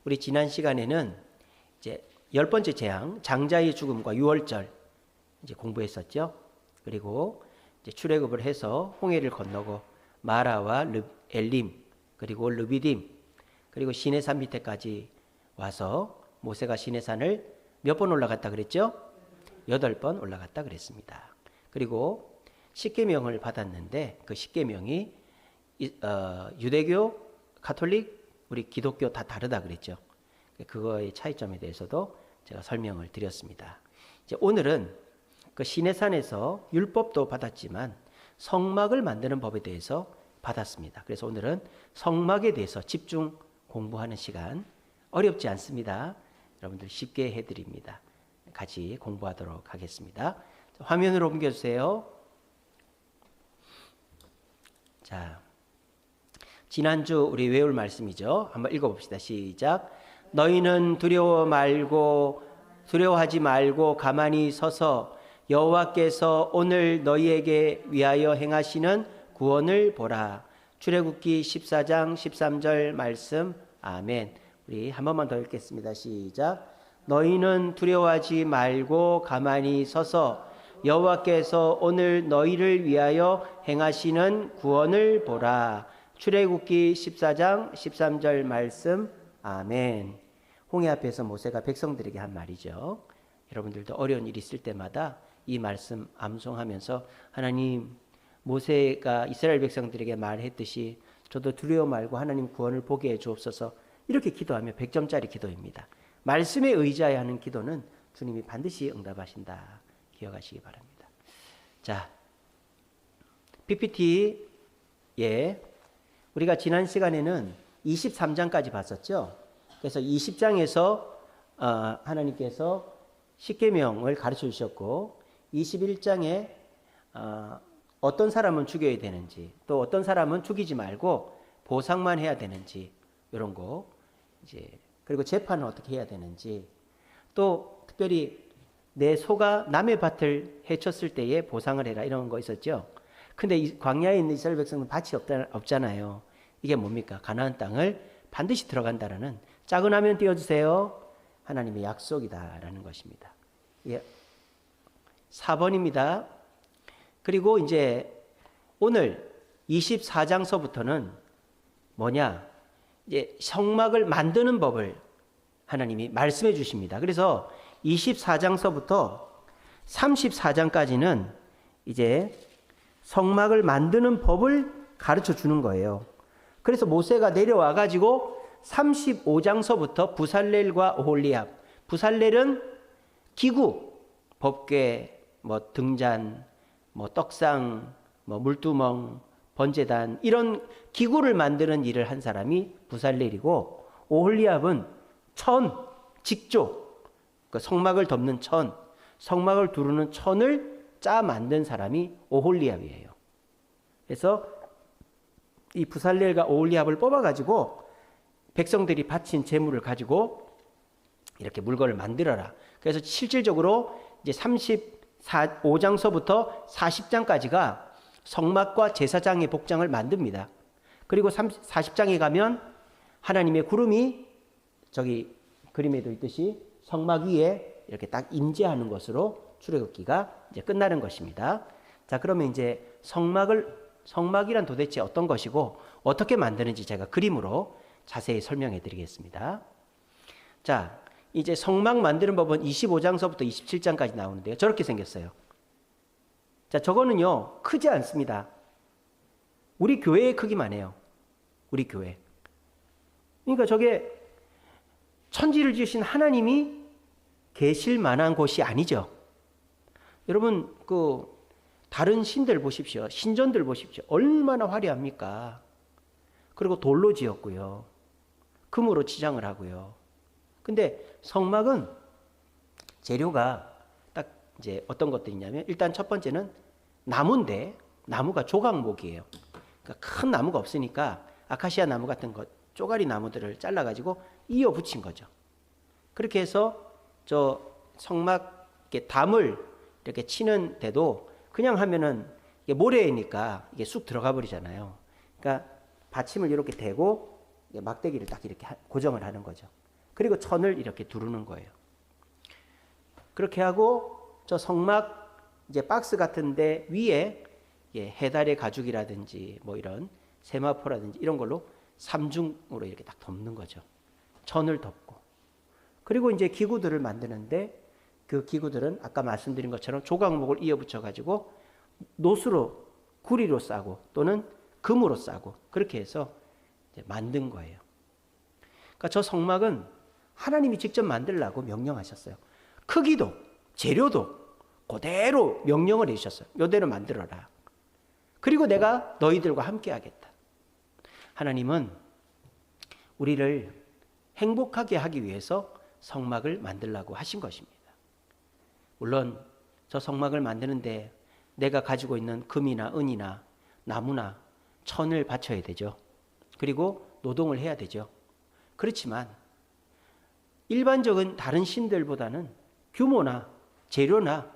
우리 지난 시간에는 이제 10번째 재앙, 장자의 죽음과 유월절 이제 공부했었죠. 그리고 이제 출애굽을 해서 홍해를 건너고 마라와 엘림 그리고 르비딤 그리고 시내산 밑에까지 와서 모세가 시내산을 몇 번 올라갔다 그랬죠? 8번 올라갔다 그랬습니다. 그리고 십계명을 받았는데 그 십계명이 유대교, 가톨릭, 우리 기독교 다 다르다 그랬죠. 그거의 차이점에 대해서도 제가 설명을 드렸습니다. 이제 오늘은 그 시내산에서 율법도 받았지만 성막을 만드는 법에 대해서 받았습니다. 그래서 오늘은 성막에 대해서 집중 공부하는 시간, 어렵지 않습니다. 여러분들 쉽게 해드립니다. 같이 공부하도록 하겠습니다. 화면으로 옮겨주세요. 자, 지난주 우리 외울 말씀이죠. 한번 읽어봅시다. 시작. 너희는 두려워하지 말고 가만히 서서 여호와께서 오늘 너희에게 위하여 행하시는 구원을 보라. 출애굽기 14장 13절 말씀. 아멘. 우리 한 번만 더 읽겠습니다. 시작. 너희는 두려워하지 말고 가만히 서서 여호와께서 오늘 너희를 위하여 행하시는 구원을 보라. 출애굽기 14장 13절 말씀. 아멘. 홍해 앞에서 모세가 백성들에게 한 말이죠. 여러분들도 어려운 일이 있을 때마다 이 말씀 암송하면서 하나님, 모세가 이스라엘 백성들에게 말했듯이 저도 두려워 말고 하나님 구원을 보게 해 주옵소서, 이렇게 기도하면 100점짜리 기도입니다. 말씀에 의지하여 하는 기도는 주님이 반드시 응답하신다. 기억하시기 바랍니다. 자, PPT에 우리가 지난 시간에는 23장까지 봤었죠. 그래서 20장에서 하나님께서 십계명을 가르쳐 주셨고 21장에 어떤 사람은 죽여야 되는지, 또 어떤 사람은 죽이지 말고 보상만 해야 되는지, 이런 거 이제, 그리고 재판은 어떻게 해야 되는지, 또 특별히 내 소가 남의 밭을 해쳤을 때에 보상을 해라, 이런 거 있었죠. 근데 이 광야에 있는 이스라엘 백성은 밭이 없잖아요. 이게 뭡니까? 가나안 땅을 반드시 들어간다라는, 작은 화면 띄워주세요. 하나님의 약속이다라는 것입니다. 예. 4번입니다. 그리고 이제 오늘 24장서부터는 뭐냐? 이제 성막을 만드는 법을 하나님이 말씀해 주십니다. 그래서 24장서부터 34장까지는 이제 성막을 만드는 법을 가르쳐 주는 거예요. 그래서 모세가 내려와 가지고 35장서부터 부살렐과 오홀리압, 부살렐은 기구, 법궤, 뭐 등잔, 뭐 떡상, 뭐 물두멍, 번제단, 이런 기구를 만드는 일을 한 사람이 부살렐이고, 오홀리압은 천, 직조, 그 성막을 덮는 천, 성막을 두르는 천을 짜 만든 사람이 오홀리압이에요. 그래서 이 부살렐과 오홀리압을 뽑아가지고 백성들이 바친 재물을 가지고 이렇게 물건을 만들어라. 그래서 실질적으로 이제 35장서부터 40장까지가 성막과 제사장의 복장을 만듭니다. 그리고 40장에 가면 하나님의 구름이 저기 그림에도 있듯이 성막 위에 이렇게 딱 임재하는 것으로 출애굽기가 이제 끝나는 것입니다. 자, 그러면 이제 성막이란 도대체 어떤 것이고 어떻게 만드는지 제가 그림으로 자세히 설명해 드리겠습니다. 자, 이제 성막 만드는 법은 25장서부터 27장까지 나오는데요. 저렇게 생겼어요. 자, 저거는요, 크지 않습니다. 우리 교회의 크기만 해요. 우리 교회. 그러니까 저게 천지를 지으신 하나님이 계실 만한 곳이 아니죠. 여러분, 다른 신들 보십시오. 신전들 보십시오. 얼마나 화려합니까? 그리고 돌로 지었고요. 금으로 치장을 하고요. 근데 성막은 재료가 딱 이제 어떤 것들이 있냐면, 일단 첫 번째는 나무인데, 나무가 조각목이에요. 그러니까 큰 나무가 없으니까 아카시아 나무 같은 것, 쪼가리 나무들을 잘라가지고 이어 붙인 거죠. 그렇게 해서 저 성막 담을 이렇게 치는데도 그냥 하면은 이게 모래니까 이게 쑥 들어가 버리잖아요. 그러니까 받침을 이렇게 대고 막대기를 딱 이렇게 고정을 하는 거죠. 그리고 천을 이렇게 두르는 거예요. 그렇게 하고 저 성막 이제 박스 같은데 위에 해달의 가죽이라든지 뭐 이런 세마포라든지 이런 걸로 삼중으로 이렇게 딱 덮는 거죠. 천을 덮고. 그리고 이제 기구들을 만드는데 그 기구들은 아까 말씀드린 것처럼 조각목을 이어붙여 가지고 노수로 구리로 싸고 또는 금으로 싸고 그렇게 해서 이제 만든 거예요. 그러니까 저 성막은 하나님이 직접 만들라고 명령하셨어요. 크기도 재료도 그대로 명령을 해주셨어요. 이대로 만들어라. 그리고 내가 너희들과 함께 하겠다. 하나님은 우리를 행복하게 하기 위해서 성막을 만들라고 하신 것입니다. 물론 저 성막을 만드는데 내가 가지고 있는 금이나 은이나 나무나 천을 바쳐야 되죠. 그리고 노동을 해야 되죠. 그렇지만 일반적인 다른 신들보다는 규모나 재료나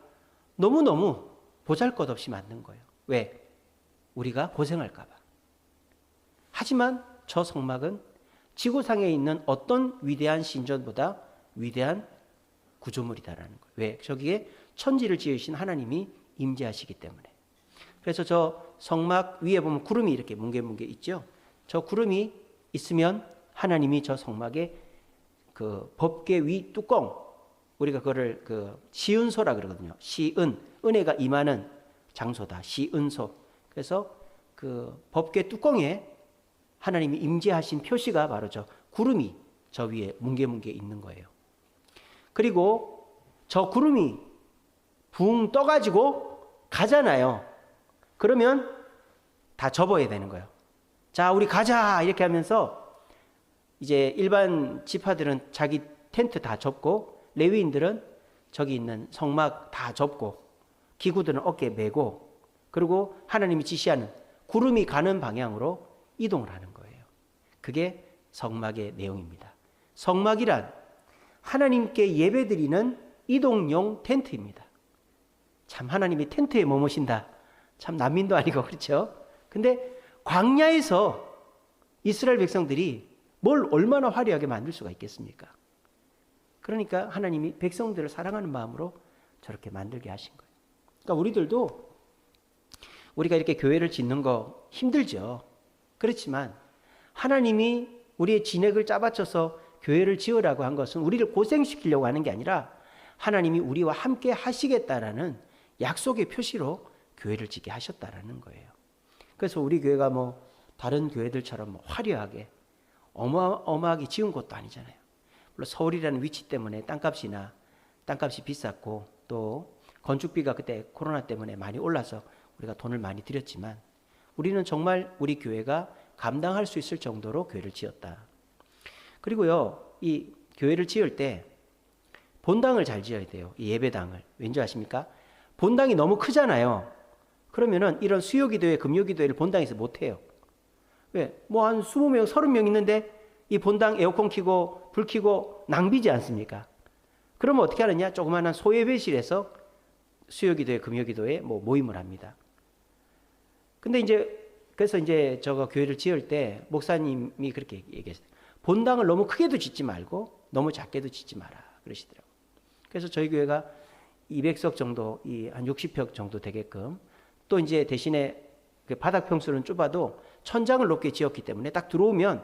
너무너무 보잘것없이 만든 거예요. 왜? 우리가 고생할까 봐. 하지만 저 성막은 지구상에 있는 어떤 위대한 신전보다 위대한 구조물이다라는 거예요. 왜? 저기에 천지를 지으신 하나님이 임재하시기 때문에. 그래서 저 성막 위에 보면 구름이 이렇게 뭉게뭉게 있죠. 저 구름이 있으면 하나님이 저 성막에 그 법궤 위 뚜껑, 우리가 그거를 그 시은소라 그러거든요. 시은, 은혜가 임하는 장소다. 시은소. 그래서 그 법궤 뚜껑에 하나님이 임재하신 표시가 바로 저 구름이 저 위에 뭉게뭉게 있는 거예요. 그리고 저 구름이 붕 떠가지고 가잖아요. 그러면 다 접어야 되는 거예요. 자, 우리 가자! 이렇게 하면서 이제 일반 지파들은 자기 텐트 다 접고 레위인들은 저기 있는 성막 다 접고 기구들은 어깨에 메고 그리고 하나님이 지시하는 구름이 가는 방향으로 이동을 하는 거예요. 그게 성막의 내용입니다. 성막이란 하나님께 예배드리는 이동용 텐트입니다. 참 하나님이 텐트에 머무신다. 참 난민도 아니고 그렇죠. 근데 광야에서 이스라엘 백성들이 뭘 얼마나 화려하게 만들 수가 있겠습니까? 그러니까 하나님이 백성들을 사랑하는 마음으로 저렇게 만들게 하신 거예요. 그러니까 우리가 이렇게 교회를 짓는 거 힘들죠. 그렇지만 하나님이 우리의 진액을 짜바쳐서 교회를 지으라고 한 것은 우리를 고생시키려고 하는 게 아니라 하나님이 우리와 함께 하시겠다라는 약속의 표시로 교회를 짓게 하셨다라는 거예요. 그래서 우리 교회가 뭐 다른 교회들처럼 화려하게 어마어마하게 지은 것도 아니잖아요. 물론 서울이라는 위치 때문에 땅값이 비쌌고 또 건축비가 그때 코로나 때문에 많이 올라서 우리가 돈을 많이 들였지만 우리는 정말 우리 교회가 감당할 수 있을 정도로 교회를 지었다. 그리고요, 이 교회를 지을 때 본당을 잘 지어야 돼요. 이 예배당을. 왠지 아십니까? 본당이 너무 크잖아요. 그러면은 이런 수요기도회, 금요기도회를 본당에서 못해요. 왜? 뭐 한 20명, 30명 있는데 이 본당 에어컨 켜고 불 켜고 낭비지 않습니까? 그러면 어떻게 하느냐? 조그마한 소예배실에서 수요기도회, 금요기도회 뭐 모임을 합니다. 근데 그래서 저거 교회를 지을 때 목사님이 그렇게 얘기했어요. 본당을 너무 크게도 짓지 말고 너무 작게도 짓지 마라. 그러시더라고요. 그래서 저희 교회가 200석 정도, 한 60평 정도 되게끔 또 이제 대신에 그 바닥 평수는 좁아도 천장을 높게 지었기 때문에 딱 들어오면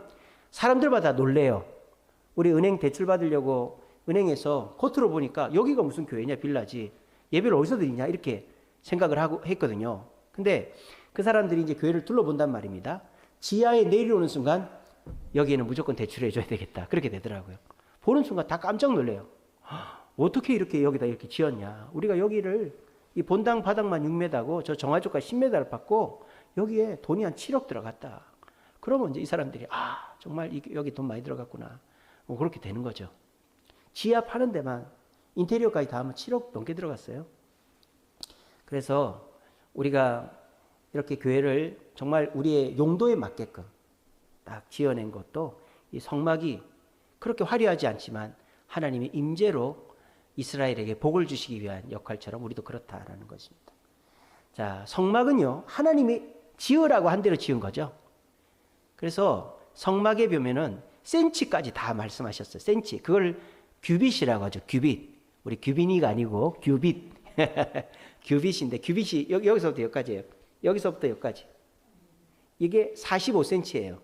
사람들마다 놀래요. 우리 은행 대출 받으려고 은행에서 겉으로 보니까 여기가 무슨 교회냐, 빌라지. 예배를 어디서 드리냐, 이렇게 생각을 하고 했거든요. 근데 그 사람들이 이제 교회를 둘러본단 말입니다. 지하에 내려오는 순간 여기에는 무조건 대출해 줘야 되겠다. 그렇게 되더라고요. 보는 순간 다 깜짝 놀래요. 어떻게 이렇게 여기다 이렇게 지었냐. 우리가 여기를 이 본당 바닥만 6m고 저 정화조까지 10m를 받고 여기에 돈이 한 7억 들어갔다. 그러면 이제 이 사람들이 정말 여기 돈 많이 들어갔구나. 뭐 그렇게 되는 거죠. 지하 파는 데만 인테리어까지 다 하면 7억 넘게 들어갔어요. 그래서 우리가 이렇게 교회를 정말 우리의 용도에 맞게끔 딱 지어낸 것도 이 성막이 그렇게 화려하지 않지만 하나님의 임재로 이스라엘에게 복을 주시기 위한 역할처럼 우리도 그렇다라는 것입니다. 자, 성막은요, 하나님이 지으라고 한 대로 지은 거죠. 그래서 성막에 보면은 센치까지 다 말씀하셨어요. 센치. 그걸 규빗이라고 하죠. 규빗. 우리 규빈이가 아니고 규빗. 규빗인데 규빗이 여기서부터 여기까지예요. 여기서부터 여기까지. 이게 45cm예요.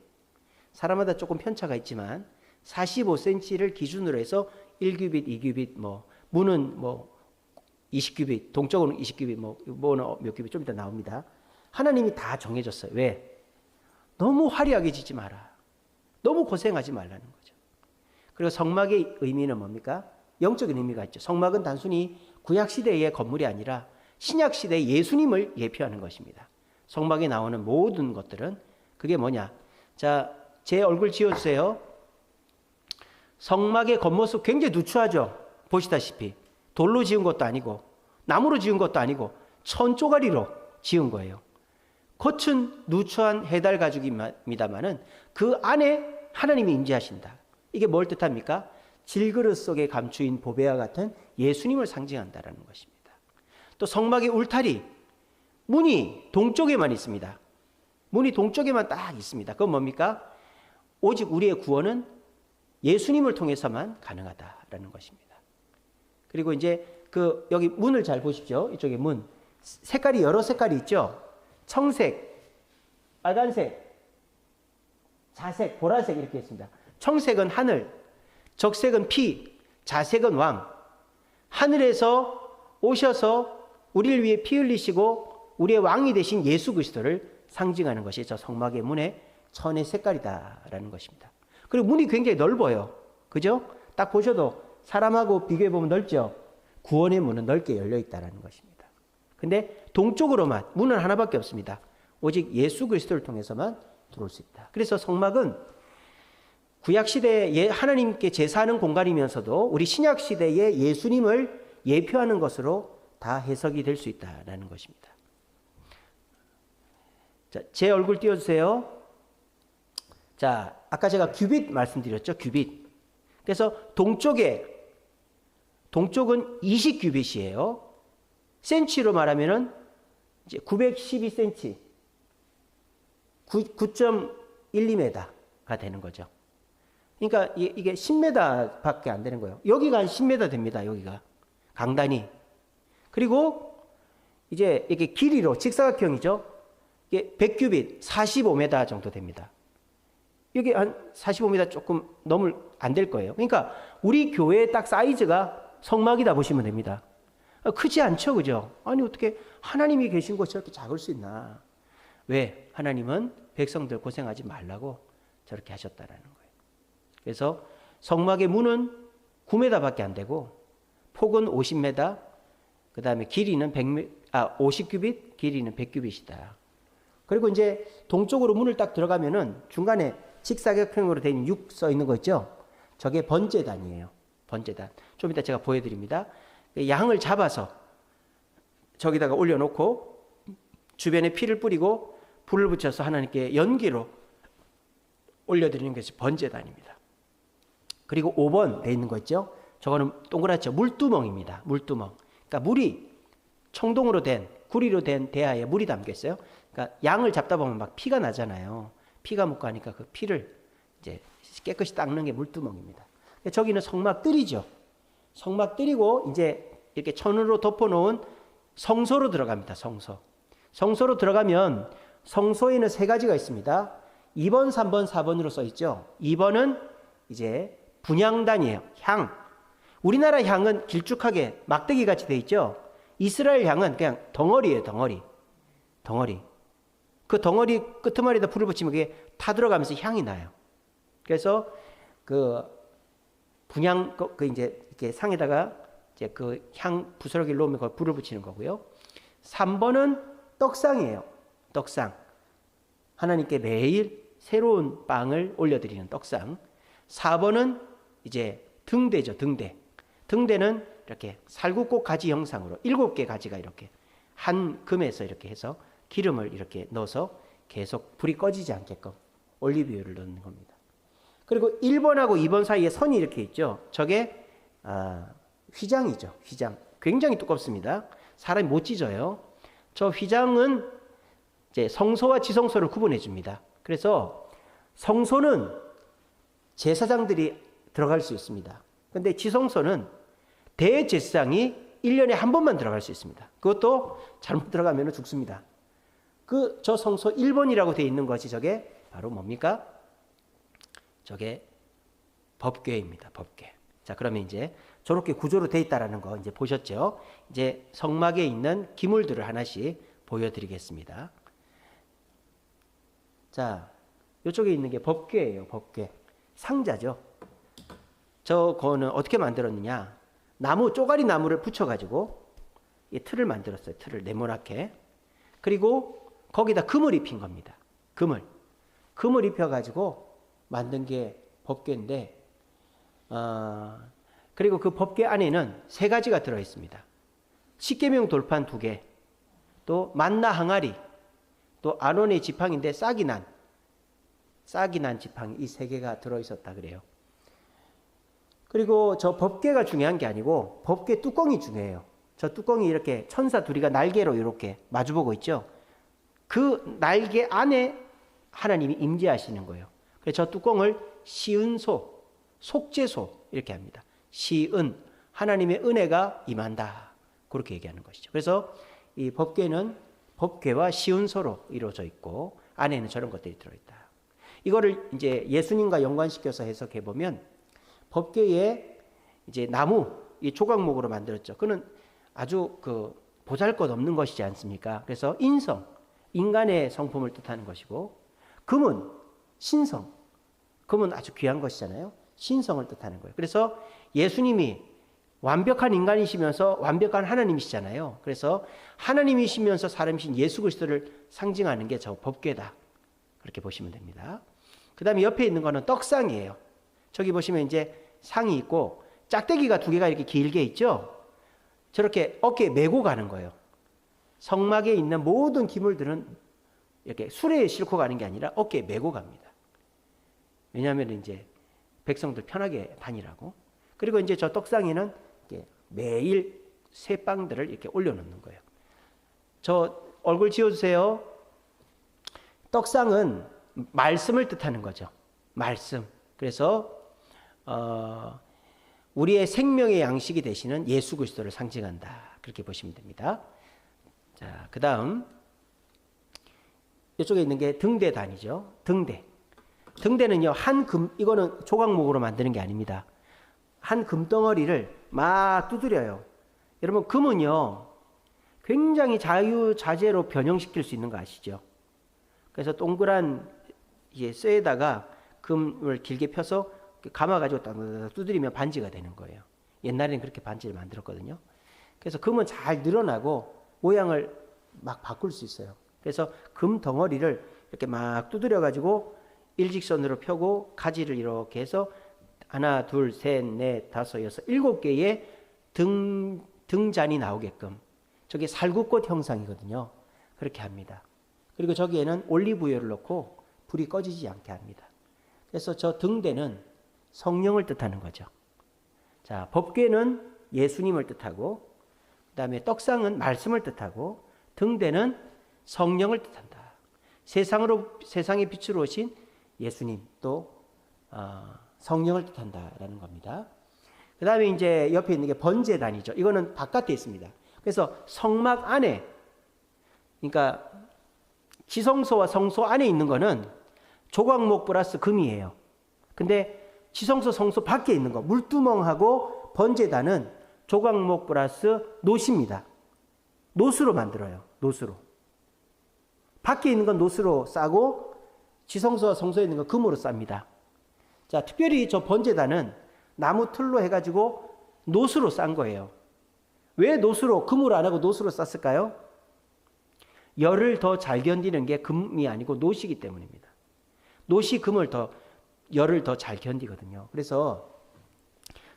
사람마다 조금 편차가 있지만 45cm를 기준으로 해서 1규빗, 2규빗, 뭐 문은 뭐 20규빗, 동쪽으로는 20규빗, 뭐는 몇 규빗 좀 이따 나옵니다. 하나님이 다 정해졌어요. 왜? 너무 화려하게 짓지 마라. 너무 고생하지 말라는 거죠. 그리고 성막의 의미는 뭡니까? 영적인 의미가 있죠. 성막은 단순히 구약시대의 건물이 아니라 신약시대의 예수님을 예표하는 것입니다. 성막에 나오는 모든 것들은 그게 뭐냐? 자, 제 얼굴 지어주세요. 성막의 겉모습 굉장히 누추하죠. 보시다시피 돌로 지은 것도 아니고 나무로 지은 것도 아니고 천 쪼가리로 지은 거예요. 겉은 누추한 해달 가죽입니다만은 그 안에 하나님이 임재하신다. 이게 뭘 뜻합니까? 질그릇 속에 감추인 보배와 같은 예수님을 상징한다라는 것입니다. 또 성막의 울타리, 문이 동쪽에만 있습니다. 문이 동쪽에만 딱 있습니다. 그건 뭡니까? 오직 우리의 구원은 예수님을 통해서만 가능하다라는 것입니다. 그리고 이제 여기 문을 잘 보십시오. 이쪽에 문. 색깔이 여러 색깔이 있죠? 청색, 빨간색, 자색, 보라색 이렇게 있습니다. 청색은 하늘, 적색은 피, 자색은 왕. 하늘에서 오셔서 우리를 위해 피 흘리시고 우리의 왕이 되신 예수 그리스도를 상징하는 것이 저 성막의 문의 천의 색깔이다라는 것입니다. 그리고 문이 굉장히 넓어요. 그죠? 딱 보셔도 사람하고 비교해 보면 넓죠? 구원의 문은 넓게 열려 있다는 것입니다. 근데 동쪽으로만 문은 하나밖에 없습니다. 오직 예수 그리스도를 통해서만 들어올 수 있다. 그래서 성막은 구약시대에 하나님께 제사하는 공간이면서도 우리 신약시대의 예수님을 예표하는 것으로 다 해석이 될 수 있다는 것입니다. 자, 제 얼굴 띄워주세요. 자, 아까 제가 규빗 말씀드렸죠. 규빗. 그래서 동쪽은 20규빗이에요. 센치로 말하면은 이제 912cm, 9.12m가 되는 거죠. 그러니까 이게 10m밖에 안 되는 거예요. 여기가 한 10m 됩니다. 여기가 강단이. 그리고 이제 이게 길이로 직사각형이죠. 이게 100규빗, 45m 정도 됩니다. 여기 한 45m 조금 넘을 안 될 거예요. 그러니까 우리 교회의 딱 사이즈가 성막이다 보시면 됩니다. 크지 않죠, 그죠? 아니 어떻게 하나님이 계신 곳이 저렇게 작을 수 있나? 왜? 하나님은 백성들 고생하지 말라고 저렇게 하셨다라는 거예요. 그래서 성막의 문은 9m밖에 안 되고 폭은 50m, 그 다음에 길이는 50규빗, 길이는 100규빗이다. 그리고 이제 동쪽으로 문을 딱 들어가면은 중간에 직사각형으로 된 6 써 있는 거 있죠? 저게 번제단이에요. 번제단. 좀 이따 제가 보여드립니다. 양을 잡아서 저기다가 올려놓고 주변에 피를 뿌리고 불을 붙여서 하나님께 연기로 올려드리는 것이 번제단입니다. 그리고 5번 돼 있는 거 있죠? 저거는 동그랗죠? 물두멍입니다. 물두멍. 그러니까 물이 청동으로 된, 구리로 된 대야에 물이 담겨 있어요. 그러니까 양을 잡다 보면 막 피가 나잖아요. 피가 묻고 하니까 그 피를 이제 깨끗이 닦는 게 물두멍입니다. 저기는 성막들이죠. 성막들이고 이제 이렇게 천으로 덮어놓은 성소로 들어갑니다. 성소. 성소로 들어가면 성소에는 3가지가 있습니다. 2번, 3번, 4번으로 써 있죠. 2번은 이제 분향단이에요. 향. 우리나라 향은 길쭉하게 막대기 같이 돼 있죠. 이스라엘 향은 그냥 덩어리예요. 덩어리. 덩어리. 그 덩어리 끄트머리에다 불을 붙이면 그게 타들어가면서 향이 나요. 그래서 그 분향 이제 이렇게 상에다가 이제 그 향 부스러기를 놓으면 그걸 불을 붙이는 거고요. 3번은 떡상이에요. 떡상. 하나님께 매일 새로운 빵을 올려드리는 떡상. 4번은 이제 등대죠. 등대. 등대는 이렇게 살구꽃 가지 형상으로 7개 가지가 이렇게 한 금에서 이렇게 해서 기름을 이렇게 넣어서 계속 불이 꺼지지 않게끔 올리브유를 넣는 겁니다. 그리고 1번하고 2번 사이에 선이 이렇게 있죠. 저게 휘장이죠. 휘장. 굉장히 두껍습니다. 사람이 못 찢어요. 저 휘장은 이제 성소와 지성소를 구분해 줍니다. 그래서 성소는 제사장들이 들어갈 수 있습니다. 근데 지성소는 대제사장이 1년에 한 번만 들어갈 수 있습니다. 그것도 잘못 들어가면 죽습니다. 저 성소 1번이라고 되어 있는 것이 저게 바로 뭡니까? 저게 법궤입니다. 법궤. 자, 그러면 이제 저렇게 구조로 되어 있다라는 거 이제 보셨죠? 이제 성막에 있는 기물들을 하나씩 보여드리겠습니다. 자, 이쪽에 있는 게 법궤예요. 법궤. 상자죠. 저거는 어떻게 만들었느냐? 쪼가리 나무를 붙여가지고 이 틀을 만들었어요. 틀을 네모나게. 그리고 거기다 금을 입힌 겁니다. 금을 입혀가지고 만든 게 법궤인데, 그리고 그 법궤 안에는 3가지가 들어있습니다. 십계명 돌판 2개, 또 만나 항아리, 또 아론의 지팡인데 싹이 난 지팡이 이 3개가 들어있었다 그래요. 그리고 저 법궤가 중요한 게 아니고 법궤 뚜껑이 중요해요. 저 뚜껑이 이렇게 천사 둘이가 날개로 이렇게 마주보고 있죠. 그 날개 안에 하나님이 임재하시는 거예요. 그래서 저 뚜껑을 시은소, 속죄소 이렇게 합니다. 시은, 하나님의 은혜가 임한다. 그렇게 얘기하는 것이죠. 그래서 이 법궤는 법궤와 시은소로 이루어져 있고 안에는 저런 것들이 들어있다. 이거를 이제 예수님과 연관시켜서 해석해 보면 법궤에 이제 나무, 이 조각목으로 만들었죠. 그는 아주 보잘것없는 것이지 않습니까? 그래서 인성, 인간의 성품을 뜻하는 것이고, 금은 신성, 금은 아주 귀한 것이잖아요. 신성을 뜻하는 거예요. 그래서 예수님이 완벽한 인간이시면서 완벽한 하나님이시잖아요. 그래서 하나님이시면서 사람이신 예수 그리스도를 상징하는 게 저 법궤다. 그렇게 보시면 됩니다. 그 다음에 옆에 있는 거는 떡상이에요. 저기 보시면 이제 상이 있고 짝대기가 2개가 이렇게 길게 있죠. 저렇게 어깨에 메고 가는 거예요. 성막에 있는 모든 기물들은 이렇게 수레에 싣고 가는 게 아니라 어깨에 메고 갑니다. 왜냐하면 이제 백성들 편하게 다니라고. 그리고 이제 저 떡상에는 이렇게 매일 쇠빵들을 이렇게 올려놓는 거예요. 저 얼굴 지워주세요. 떡상은 말씀을 뜻하는 거죠. 말씀. 그래서 우리의 생명의 양식이 되시는 예수 그리스도를 상징한다. 그렇게 보시면 됩니다. 자, 그 다음 이쪽에 있는 게 등대단이죠. 등대는요, 이거는 조각목으로 만드는 게 아닙니다. 한 금덩어리를 막 두드려요. 여러분, 금은요, 굉장히 자유자재로 변형시킬 수 있는 거 아시죠? 그래서 동그란 쇠에다가 금을 길게 펴서 감아가지고 딱 두드리면 반지가 되는 거예요. 옛날에는 그렇게 반지를 만들었거든요. 그래서 금은 잘 늘어나고 모양을 막 바꿀 수 있어요. 그래서 금 덩어리를 이렇게 막 두드려가지고 일직선으로 펴고 가지를 이렇게 해서 하나, 둘, 셋, 넷, 다섯, 여섯, 7개의 등잔이 나오게끔. 저게 살구꽃 형상이거든요. 그렇게 합니다. 그리고 저기에는 올리브유를 넣고 불이 꺼지지 않게 합니다. 그래서 저 등대는 성령을 뜻하는 거죠. 자, 법궤는 예수님을 뜻하고, 그 다음에 떡상은 말씀을 뜻하고, 등대는 성령을 뜻한다. 세상의 빛으로 오신 예수님 또 성령을 뜻한다라는 겁니다. 그 다음에 이제 옆에 있는 게 번제단이죠. 이거는 바깥에 있습니다. 그래서 성막 안에, 그러니까 지성소와 성소 안에 있는 거는 조각목 플러스 금이에요. 근데 지성소, 성소 밖에 있는 거, 물두멍하고 번제단은 조각목 플러스 노시입니다. 노수로 만들어요. 노수로. 밖에 있는 건 노수로 싸고 지성소와 성소에 있는 건 금으로 쌉니다. 자, 특별히 저 번제단은 나무 틀로 해가지고 노수로 싼 거예요. 왜 노수로, 금으로 안 하고 노수로 쌌을까요? 열을 더 잘 견디는 게 금이 아니고 노시기 때문입니다. 노시 열을 더 잘 견디거든요. 그래서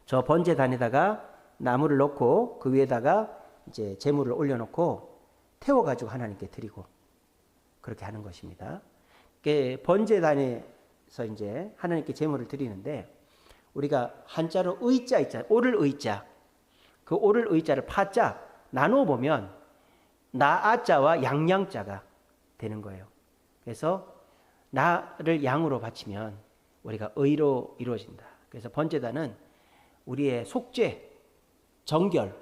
저 번제단에다가 나무를 넣고 그 위에다가 이제 제물을 올려놓고 태워가지고 하나님께 드리고 그렇게 하는 것입니다. 번제단에서 이제 하나님께 제물을 드리는데 우리가 한자로 의자 있잖아요. 오를 의자. 그 오를 의자를 파자 나누어 보면 나아자와 양양자가 되는 거예요. 그래서 나를 양으로 바치면 우리가 의로 이루어진다. 그래서 번제단은 우리의 속죄, 정결,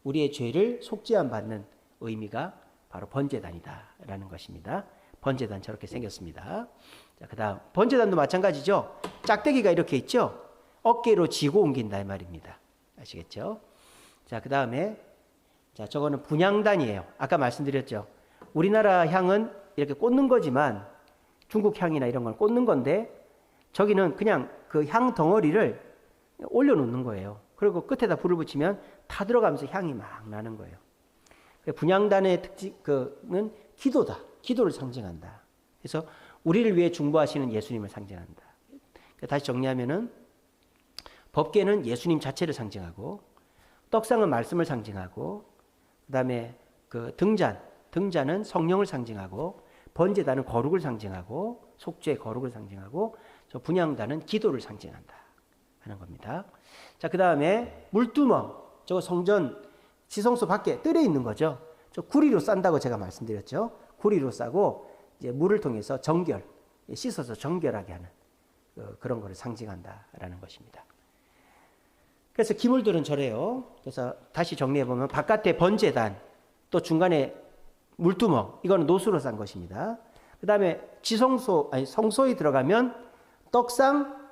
우리의 죄를 속죄함 받는 의미가 바로 번제단이다라는 것입니다. 번제단 저렇게 생겼습니다. 자, 그다음 번제단도 마찬가지죠. 짝대기가 이렇게 있죠. 어깨로 지고 옮긴다 이 말입니다. 아시겠죠? 자, 그다음에 자, 저거는 분향단이에요. 아까 말씀드렸죠. 우리나라 향은 이렇게 꽂는 거지만 중국 향이나 이런 건 꽂는 건데 저기는 그냥 그 향 덩어리를 올려놓는 거예요. 그리고 끝에다 불을 붙이면 타 들어가면서 향이 막 나는 거예요. 분향단의 특징은 기도다. 기도를 상징한다. 그래서 우리를 위해 중보하시는 예수님을 상징한다. 다시 정리하면은 법궤는 예수님 자체를 상징하고 떡상은 말씀을 상징하고 그다음에 그 등잔은 성령을 상징하고 번제단은 거룩을 상징하고 속죄 거룩을 상징하고 저 분향단은 기도를 상징한다 하는 겁니다. 자, 그다음에 물두멍 저거 성전 지성소 밖에 뜰에 있는 거죠. 저 구리로 싼다고 제가 말씀드렸죠. 구리로 싸고 이제 물을 통해서 정결 씻어서 정결하게 하는 그런 거를 상징한다라는 것입니다. 그래서 기물들은 저래요. 그래서 다시 정리해 보면 바깥에 번제단 또 중간에 물두멍 이거는 노수로 싼 것입니다. 그다음에 성소에 들어가면 떡상,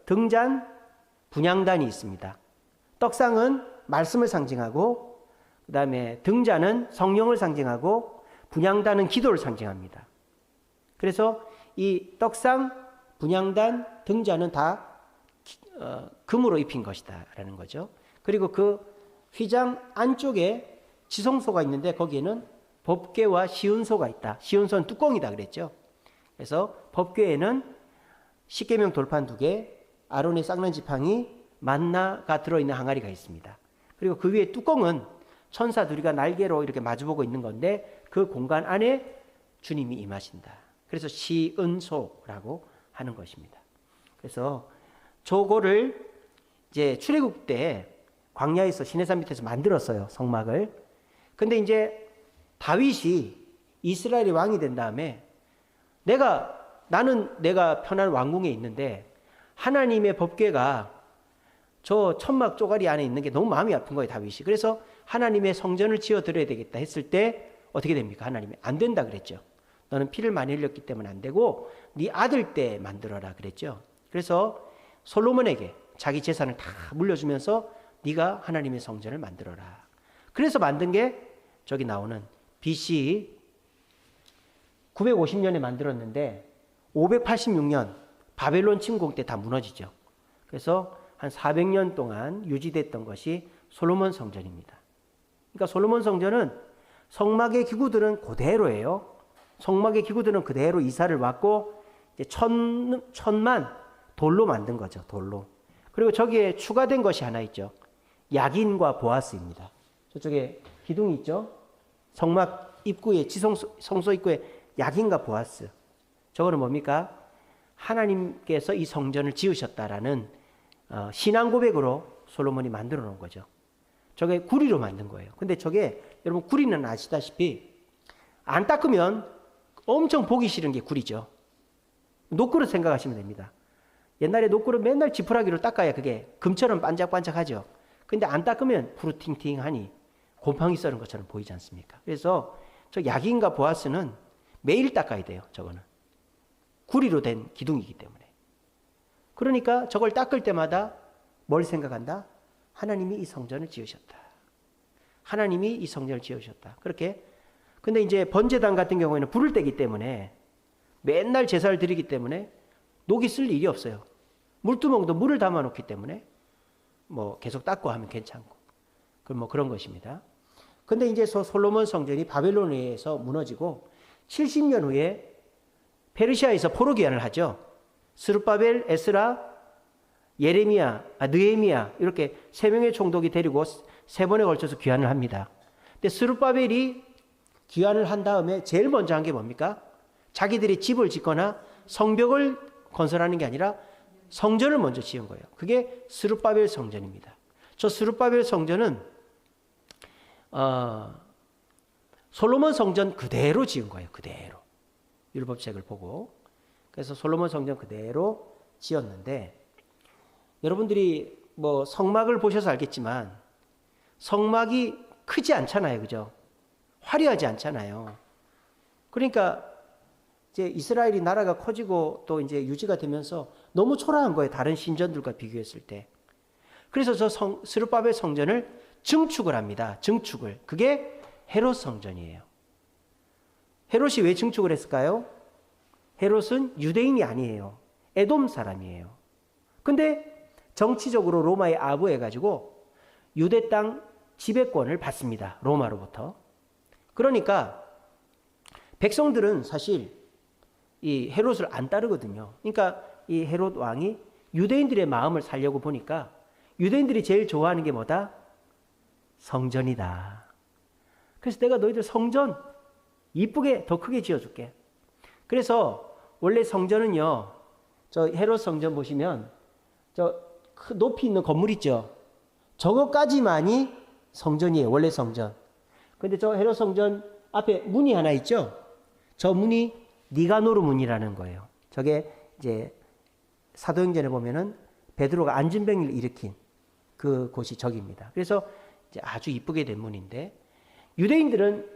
등잔, 분향단이 있습니다. 떡상은 말씀을 상징하고 그다음에 등잔은 성령을 상징하고 분향단은 기도를 상징합니다. 그래서 이 떡상, 분향단, 등잔은 다 금으로 입힌 것이다라는 거죠. 그리고 그 휘장 안쪽에 지성소가 있는데 거기에는 법궤와 시은소가 있다. 시은소는 뚜껑이다 그랬죠. 그래서 법궤에는 십계명 돌판 2개, 아론의 쌍난 지팡이, 만나가 들어있는 항아리가 있습니다. 그리고 그 위에 뚜껑은 천사 둘이가 날개로 이렇게 마주보고 있는 건데 그 공간 안에 주님이 임하신다. 그래서 시은소라고 하는 것입니다. 그래서 저거를 이제 출애굽 때 광야에서 시내산 밑에서 만들었어요. 성막을. 근데 이제 다윗이 이스라엘의 왕이 된 다음에 나는 내가 편한 왕궁에 있는데 하나님의 법궤가 저 천막 쪼가리 안에 있는 게 너무 마음이 아픈 거예요. 다윗이. 그래서 하나님의 성전을 지어드려야 되겠다 했을 때 어떻게 됩니까? 하나님이 안 된다 그랬죠. 너는 피를 많이 흘렸기 때문에 안 되고 네 아들 때 만들어라 그랬죠. 그래서 솔로몬에게 자기 재산을 다 물려주면서 네가 하나님의 성전을 만들어라. 그래서 만든 게 저기 나오는 BC 950년에 만들었는데 586년 바벨론 침공 때 다 무너지죠. 그래서 한 400년 동안 유지됐던 것이 솔로몬 성전입니다. 그러니까 솔로몬 성전은 성막의 기구들은 그대로예요. 성막의 기구들은 그대로 이사를 왔고 이제 천만 돌로 만든 거죠. 돌로. 그리고 저기에 추가된 것이 하나 있죠. 야긴과 보아스입니다. 저쪽에 기둥이 있죠. 성막 입구에 성소 입구에 야긴과 보아스. 저거는 뭡니까? 하나님께서 이 성전을 지으셨다라는 신앙 고백으로 솔로몬이 만들어 놓은 거죠. 저게 구리로 만든 거예요. 근데 저게 여러분 구리는 아시다시피 안 닦으면 엄청 보기 싫은 게 구리죠. 녹그릇 생각하시면 됩니다. 옛날에 녹그릇 맨날 지푸라기로 닦아야 그게 금처럼 반짝반짝하죠. 근데 안 닦으면 푸르팅팅하니 곰팡이 썰은 것처럼 보이지 않습니까? 그래서 저 야긴과 보아스는 매일 닦아야 돼요. 저거는 구리로 된 기둥이기 때문에. 그러니까 저걸 닦을 때마다 뭘 생각한다? 하나님이 이 성전을 지으셨다. 하나님이 이 성전을 지으셨다. 그렇게. 근데 이제 번제단 같은 경우에는 불을 떼기 때문에 맨날 제사를 드리기 때문에 녹이 쓸 일이 없어요. 물두멍도 물을 담아 놓기 때문에 뭐 계속 닦고 하면 괜찮고. 그럼 뭐 그런 것입니다. 근데 이제 솔로몬 성전이 바벨론에 의해서 무너지고 70년 후에 페르시아에서 포로 귀환을 하죠. 스룹바벨, 에스라, 느헤미야 이렇게 3명의 총독이 데리고 3번에 걸쳐서 귀환을 합니다. 근데 스룹바벨이 귀환을 한 다음에 제일 먼저 한 게 뭡니까? 자기들이 집을 짓거나 성벽을 건설하는 게 아니라 성전을 먼저 지은 거예요. 그게 스룹바벨 성전입니다. 저 스룹바벨 성전은 솔로몬 성전 그대로 지은 거예요. 그대로. 율법책을 보고. 그래서 솔로몬 성전 그대로 지었는데, 여러분들이 뭐 성막을 보셔서 알겠지만 성막이 크지 않잖아요. 그죠? 화려하지 않잖아요. 그러니까 이제 이스라엘이 나라가 커지고 또 이제 유지가 되면서 너무 초라한 거예요. 다른 신전들과 비교했을 때. 그래서 스룹바벨 성전을 증축을 합니다. 증축을. 그게 헤롯 성전이에요. 헤롯이 왜 증축을 했을까요? 헤롯은 유대인이 아니에요. 에돔 사람이에요. 근데 정치적으로 로마에 아부해가지고 유대 땅 지배권을 받습니다. 로마로부터. 그러니까 백성들은 사실 이 헤롯을 안 따르거든요. 그러니까 이 헤롯 왕이 유대인들의 마음을 살려고 보니까 유대인들이 제일 좋아하는 게 뭐다? 성전이다. 그래서 내가 너희들 성전 이쁘게 더 크게 지어줄게. 그래서 원래 성전은요, 저 헤롯 성전 보시면 저 높이 있는 건물 있죠. 저거까지만이 성전이에요. 원래 성전. 근데 저 헤롯 성전 앞에 문이 하나 있죠. 저 문이 니가노르 문이라는 거예요. 저게 이제 사도행전에 보면은 베드로가 안진병을 일으킨 그 곳이 저기입니다. 그래서 이제 아주 이쁘게 된 문인데, 유대인들은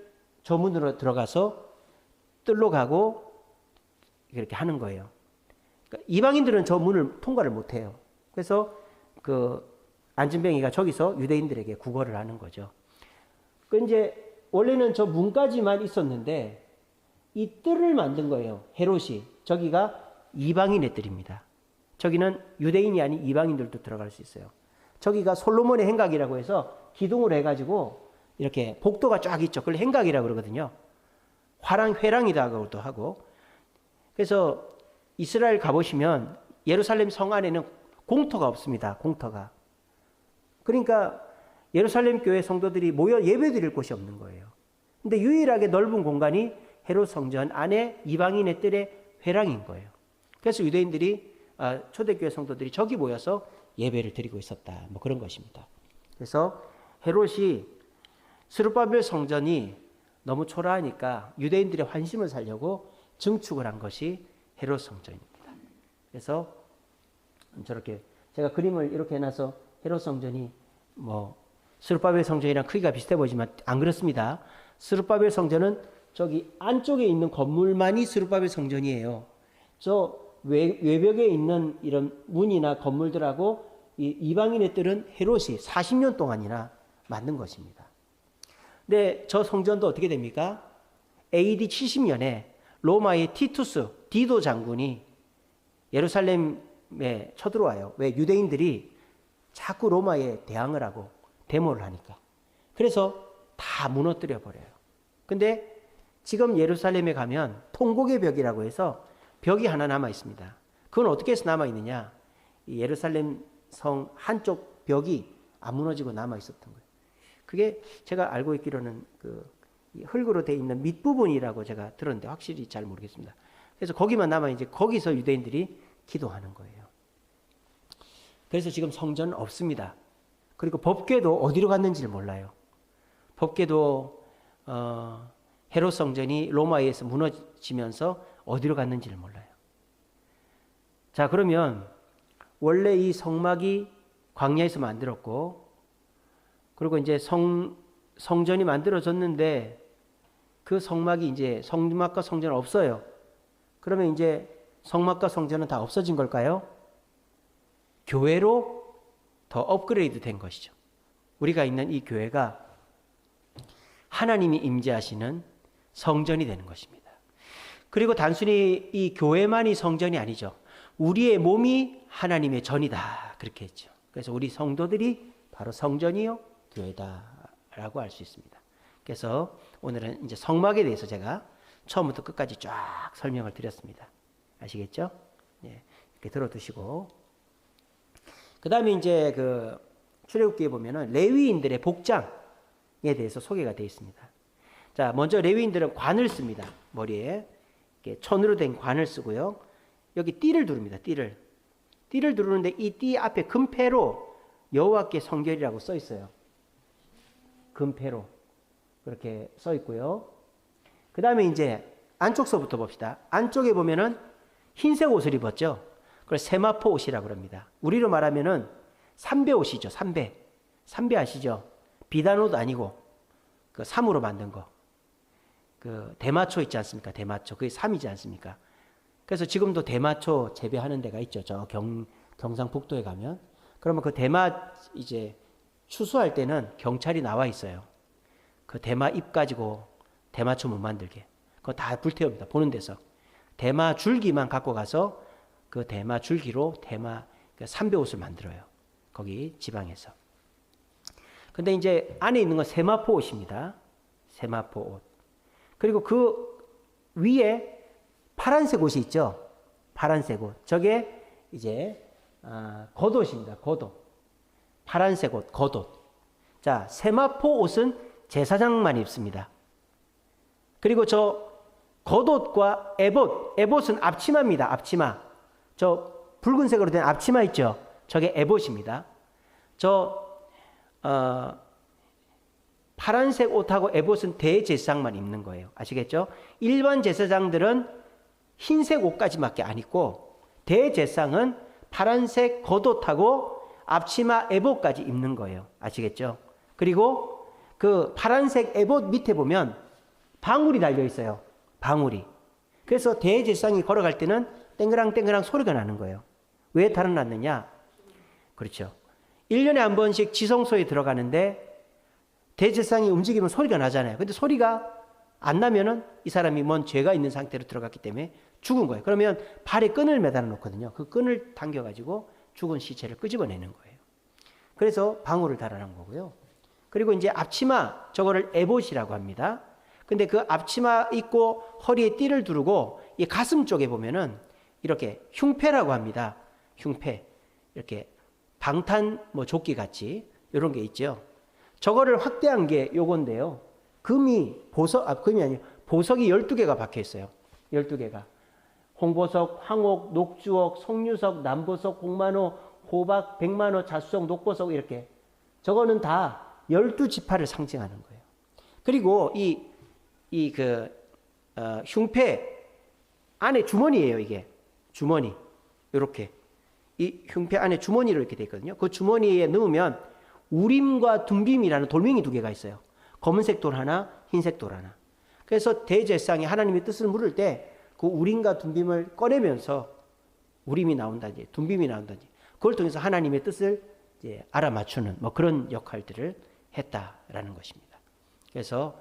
저 문으로 들어가서 뜰로 가고 이렇게 하는 거예요. 그러니까 이방인들은 저 문을 통과를 못 해요. 그래서 그 안진뱅이가 저기서 유대인들에게 구걸을 하는 거죠. 그 이제 원래는 저 문까지만 있었는데 이 뜰을 만든 거예요. 헤롯이. 저기가 이방인의 뜰입니다. 저기는 유대인이 아닌 이방인들도 들어갈 수 있어요. 저기가 솔로몬의 행각이라고 해서 기둥으로 해가지고 이렇게 복도가 쫙 있죠. 그걸 행각이라고 그러거든요. 회랑이라고도 하고. 그래서 이스라엘 가보시면 예루살렘 성 안에는 공터가 없습니다. 공터가. 그러니까 예루살렘 교회 성도들이 모여 예배드릴 곳이 없는 거예요. 근데 유일하게 넓은 공간이 헤롯 성전 안에 이방인의 뜰의 회랑인 거예요. 그래서 유대인들이 초대교회 성도들이 저기 모여서 예배를 드리고 있었다. 뭐 그런 것입니다. 그래서 헤롯이 스룹바벨 성전이 너무 초라하니까 유대인들의 환심을 살려고 증축을 한 것이 헤롯 성전입니다. 그래서 저렇게 제가 그림을 이렇게 해놔서 헤롯 성전이 뭐 스룹바벨 성전이랑 크기가 비슷해 보이지만 안 그렇습니다. 스룹바벨 성전은 저기 안쪽에 있는 건물만이 스룹바벨 성전이에요. 저 외벽에 있는 이런 문이나 건물들하고 이 이방인의 뜰은 헤롯이 40년 동안이나 만든 것입니다. 근데 저 성전도 어떻게 됩니까? AD 70년에 로마의 티투스, 디도 장군이 예루살렘에 쳐들어와요. 왜? 유대인들이 자꾸 로마에 대항을 하고 데모를 하니까. 그래서 다 무너뜨려 버려요. 근데 지금 예루살렘에 가면 통곡의 벽이라고 해서 벽이 하나 남아 있습니다. 그건 어떻게 해서 남아 있느냐? 이 예루살렘 성 한쪽 벽이 안 무너지고 남아 있었던 거예요. 그게 제가 알고 있기로는 그 흙으로 돼 있는 밑부분이라고 제가 들었는데 확실히 잘 모르겠습니다. 그래서 거기만 남아 이제 거기서 유대인들이 기도하는 거예요. 그래서 지금 성전은 없습니다. 그리고 법궤도 어디로 갔는지를 몰라요. 법궤도 헤롯 성전이 로마에서 무너지면서 어디로 갔는지를 몰라요. 자, 그러면 원래 이 성막이 광야에서 만들었고, 그리고 이제 성전이 만들어졌는데 그 성막이 이제 성막과 성전은 없어요. 그러면 이제 성막과 성전은 다 없어진 걸까요? 교회로 더 업그레이드 된 것이죠. 우리가 있는 이 교회가 하나님이 임재하시는 성전이 되는 것입니다. 그리고 단순히 이 교회만이 성전이 아니죠. 우리의 몸이 하나님의 전이다. 그렇게 했죠. 그래서 우리 성도들이 바로 성전이요, 교회다라고 알 수 있습니다. 그래서 오늘은 이제 성막에 대해서 제가 처음부터 끝까지 쫙 설명을 드렸습니다. 아시겠죠? 네, 이렇게 들어두시고. 그 다음에 이제 그 출애굽기에 보면은 레위인들의 복장에 대해서 소개가 되어 있습니다. 자, 먼저 레위인들은 관을 씁니다. 머리에 이렇게 천으로 된 관을 쓰고요. 여기 띠를 두릅니다. 띠를 두르는데 이 띠 앞에 금패로 여호와께 성결이라고 써 있어요. 금패로 그렇게 써 있고요. 그 다음에 이제 안쪽서부터 봅시다. 안쪽에 보면은 흰색 옷을 입었죠. 그걸 세마포 옷이라고 합니다. 우리로 말하면은 삼배 옷이죠. 삼배. 삼배 아시죠? 비단 옷 아니고 그 삼으로 만든 거. 그 대마초 있지 않습니까? 대마초. 그게 삼이지 않습니까? 그래서 지금도 대마초 재배하는 데가 있죠. 저 경상북도에 가면. 그러면 그 대마 이제 추수할 때는 경찰이 나와 있어요. 그 대마 잎 가지고 대마초 못 만들게. 그거 다 불태웁니다. 보는 데서. 대마 줄기만 갖고 가서 그 대마 줄기로 대마 삼배 옷을 만들어요. 거기 지방에서. 근데 이제 안에 있는 건 세마포 옷입니다. 세마포 옷. 그리고 그 위에 파란색 옷이 있죠. 파란색 옷. 저게 이제 겉옷입니다. 겉옷. 파란색 옷, 겉옷. 자, 세마포 옷은 제사장만 입습니다. 그리고 저 겉옷과 에봇, 에봇은 앞치마입니다. 앞치마. 저 붉은색으로 된 앞치마 있죠. 저게 에봇입니다. 저 파란색 옷하고 에봇은 대제사장만 입는 거예요. 아시겠죠? 일반 제사장들은 흰색 옷까지밖에 안 입고 대제사장은 파란색 겉옷하고 앞치마 에봇까지 입는 거예요. 아시겠죠? 그리고 그 파란색 에봇 밑에 보면 방울이 달려 있어요. 방울이. 그래서 대제사장이 걸어갈 때는 땡그랑땡그랑 소리가 나는 거예요. 왜 달아 났느냐? 그렇죠. 1년에 한 번씩 지성소에 들어가는데 대제사장이 움직이면 소리가 나잖아요. 근데 소리가 안 나면은 이 사람이 뭔 죄가 있는 상태로 들어갔기 때문에 죽은 거예요. 그러면 발에 끈을 매달아 놓거든요. 그 끈을 당겨가지고 죽은 시체를 끄집어내는 거예요. 그래서 방울을 달아난 거고요. 그리고 이제 앞치마, 저거를 에봇이라고 합니다. 근데 그 앞치마 입고 허리에 띠를 두르고 이 가슴 쪽에 보면은 이렇게 흉패라고 합니다. 흉패. 이렇게 방탄 뭐 조끼 같이 이런 게 있죠. 저거를 확대한 게 요건데요. 금이 아니에요. 보석이 12개가 박혀 있어요. 12개가. 홍보석, 황옥, 녹주옥, 송유석, 남보석, 홍만호, 호박, 백만호, 자수석, 녹보석 이렇게. 저거는 다 12지파를 상징하는 거예요. 그리고 흉패 안에 주머니예요, 이게. 주머니. 이렇게. 이 흉패 안에 주머니로 이렇게 돼 있거든요. 그 주머니에 넣으면 우림과 둠빔이라는 돌멩이 2개가 있어요. 검은색 돌 하나, 흰색 돌 하나. 그래서 대제사장이 하나님의 뜻을 물을 때 그 우림과 둠빔을 꺼내면서 우림이 나온다든지 둠빔이 나온다든지 그걸 통해서 하나님의 뜻을 이제 알아맞추는 뭐 그런 역할들을 했다라는 것입니다. 그래서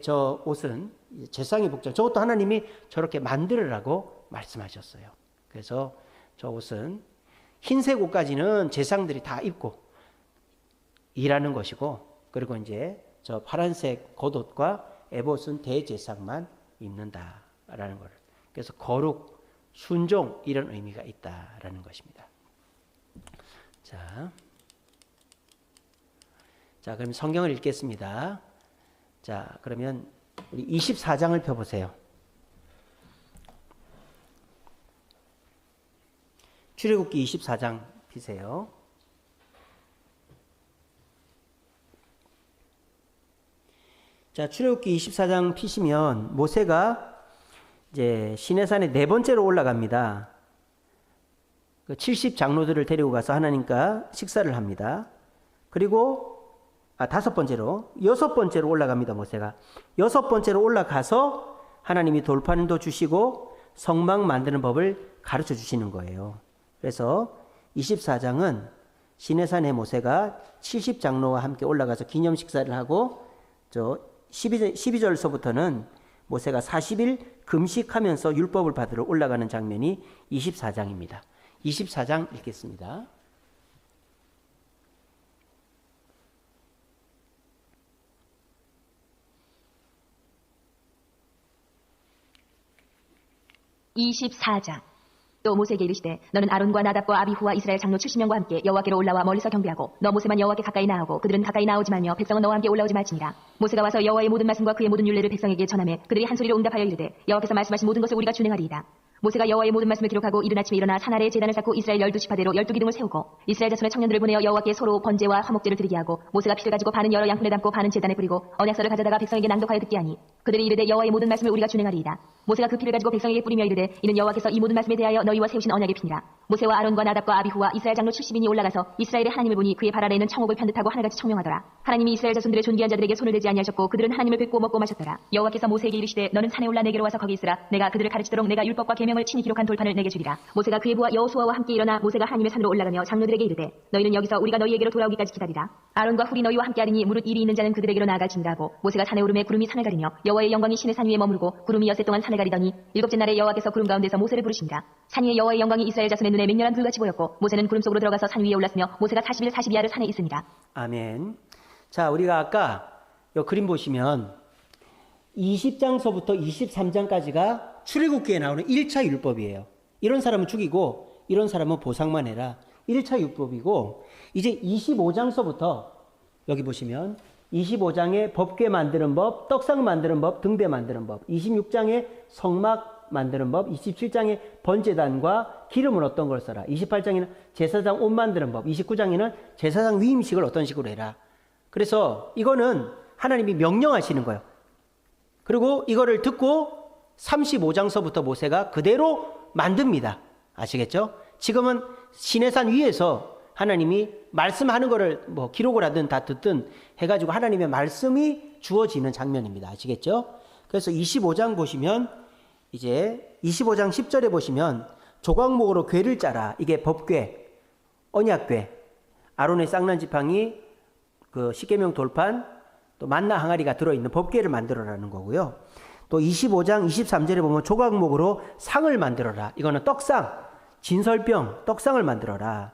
저 옷은 제사장의 복장, 저것도 하나님이 저렇게 만들으라고 말씀하셨어요. 그래서 저 옷은 흰색 옷까지는 제사장들이 다 입고 일하는 것이고, 그리고 이제 저 파란색 겉옷과 에봇은 대제사장만 입는다라는 거를. 그래서 거룩, 순종 이런 의미가 있다라는 것입니다. 자, 그럼 성경을 읽겠습니다. 자, 그러면 우리 24장을 펴보세요. 출애굽기 24장 피세요. 자, 출애굽기 24장 피시면 모세가 이제 시내산에 4번째로 올라갑니다. 그 70장로들을 데리고 가서 하나님과 식사를 합니다. 그리고 5번째로 6번째로 올라갑니다. 모세가 6번째로 올라가서 하나님이 돌판도 주시고 성막 만드는 법을 가르쳐 주시는 거예요. 그래서 24장은 시내산에 모세가 70장로와 함께 올라가서 기념 식사를 하고 12절서부터는 모세가 40일 금식하면서 율법을 받으러 올라가는 장면이 24장입니다. 24장 읽겠습니다. 또 모세에게 이르시되 너는 아론과 나답과 아비후와 이스라엘 장로 70명과 함께 여호와께로 올라와 멀리서 경배하고 너 모세만 여호와께 가까이 나아오고 그들은 가까이 나오지 말며 백성은 너와 함께 올라오지 말지니라. 모세가 와서 여호와의 모든 말씀과 그의 모든 율례를 백성에게 전하매 그들이 한 소리로 응답하여 이르되 여호와께서 말씀하신 모든 것을 우리가 준행하리이다. 모세가 여호와의 모든 말씀을 기록하고 이른 아침에 일어나 산 아래에 제단을 쌓고 이스라엘 12지파대로 12기둥을 세우고 이스라엘 자손의 청년들을 보내어 여호와께 서로 번제와 화목제를 드리게 하고 모세가 피를 가지고 반은 여러 양푼에 담고 반은 제단에 뿌리고 언약서를 가져다가 백성에게 낭독하여 듣게 하니 그들이 이르되 여호와의 모든 말씀을 우리가 준행하리이다. 모세가 그 피를 가지고 백성에게 뿌리며 이르되 이는 여호와께서 이 모든 말씀에 대하여 너희와 세우신 언약의 피니라. 모세와 아론과 나답과 아비후와 이스라엘 장로 70인이 올라가서 이스라엘의 하나님을 보니 그의 발 아래에는 청옥을 편듯하고 하늘같이 청명하더라. 하나님이 이스라엘 자손들의 존귀한 자들에게 손을 대지 아니하셨고 그들은 하나님을 뵙고 먹고 마셨더라. 여호와께서 모세에게 이르시되 너는 산에 올라 내게로 와서 거기 있으라. 내가 그들을 가르치도록 내가 율법과 계명을 친히 기록한 돌판을 내게 주리라. 모세가 그의 부하 여호수아와 함께 일어나 모세가 하나님의 산으로 올라가며 장로들에게 이르되 너희는 여기서 우리가 너희에게로 돌아오기까지 기다리라. 아론과 훌이 너희와 함께 하리니 무릇 일이 있는 자는 그들에게로 나아갈지니라 하고 모세가 산에 오르매 구름이 산을 가리며 여호와의 영광이 신의 산 위에 머무르고 구름이 엿새 동안 산을 가리더니 일곱째 날에 여호와께서 구름 가운데서 모세를 부르시니라. 산 위에 여호와의 영광이 이스라엘 자손의 눈에 맹렬한 불같이 보였고 모세는 구름 속으로 들어가서 산 위에 올랐으며 모세가 40일 42야를 산에 있으니라. 아멘. 자, 우리가 아까 이 그림 보시면 20장서부터 23장까지가 출애굽기에 나오는 1차 율법이에요. 이런 사람은 죽이고 이런 사람은 보상만 해라. 1차 율법이고 이제 25장서부터 여기 보시면 25장에 법궤 만드는 법, 떡상 만드는 법, 등대 만드는 법, 26장에 성막 만드는 법, 27장에 번제단과 기름을 어떤 걸 써라, 28장에는 제사장 옷 만드는 법, 29장에는 제사장 위임식을 어떤 식으로 해라. 그래서 이거는 하나님이 명령하시는 거예요. 그리고 이거를 듣고 35장서부터 모세가 그대로 만듭니다. 아시겠죠? 지금은 시내산 위에서 하나님이 말씀하는 거를 뭐 기록을 하든 다 듣든 해가지고 하나님의 말씀이 주어지는 장면입니다. 아시겠죠? 그래서 25장 보시면 이제 25장 10절에 보시면 조각목으로 궤를 짜라. 이게 법궤, 언약궤, 아론의 쌍난 지팡이, 그 십계명 돌판, 또 만나 항아리가 들어있는 법궤를 만들어라는 거고요. 또 25장 23절에 보면 조각목으로 상을 만들어라. 이거는 떡상, 진설병, 떡상을 만들어라.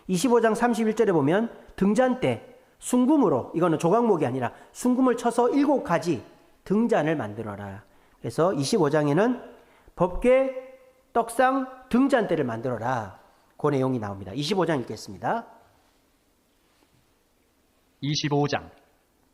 25장 31절에 보면 등잔대, 순금으로, 이거는 조각목이 아니라 순금을 쳐서 7가지 등잔을 만들어라. 그래서 25장에는 법궤, 떡상, 등잔대를 만들어라. 그 내용이 나옵니다. 25장 읽겠습니다. 25장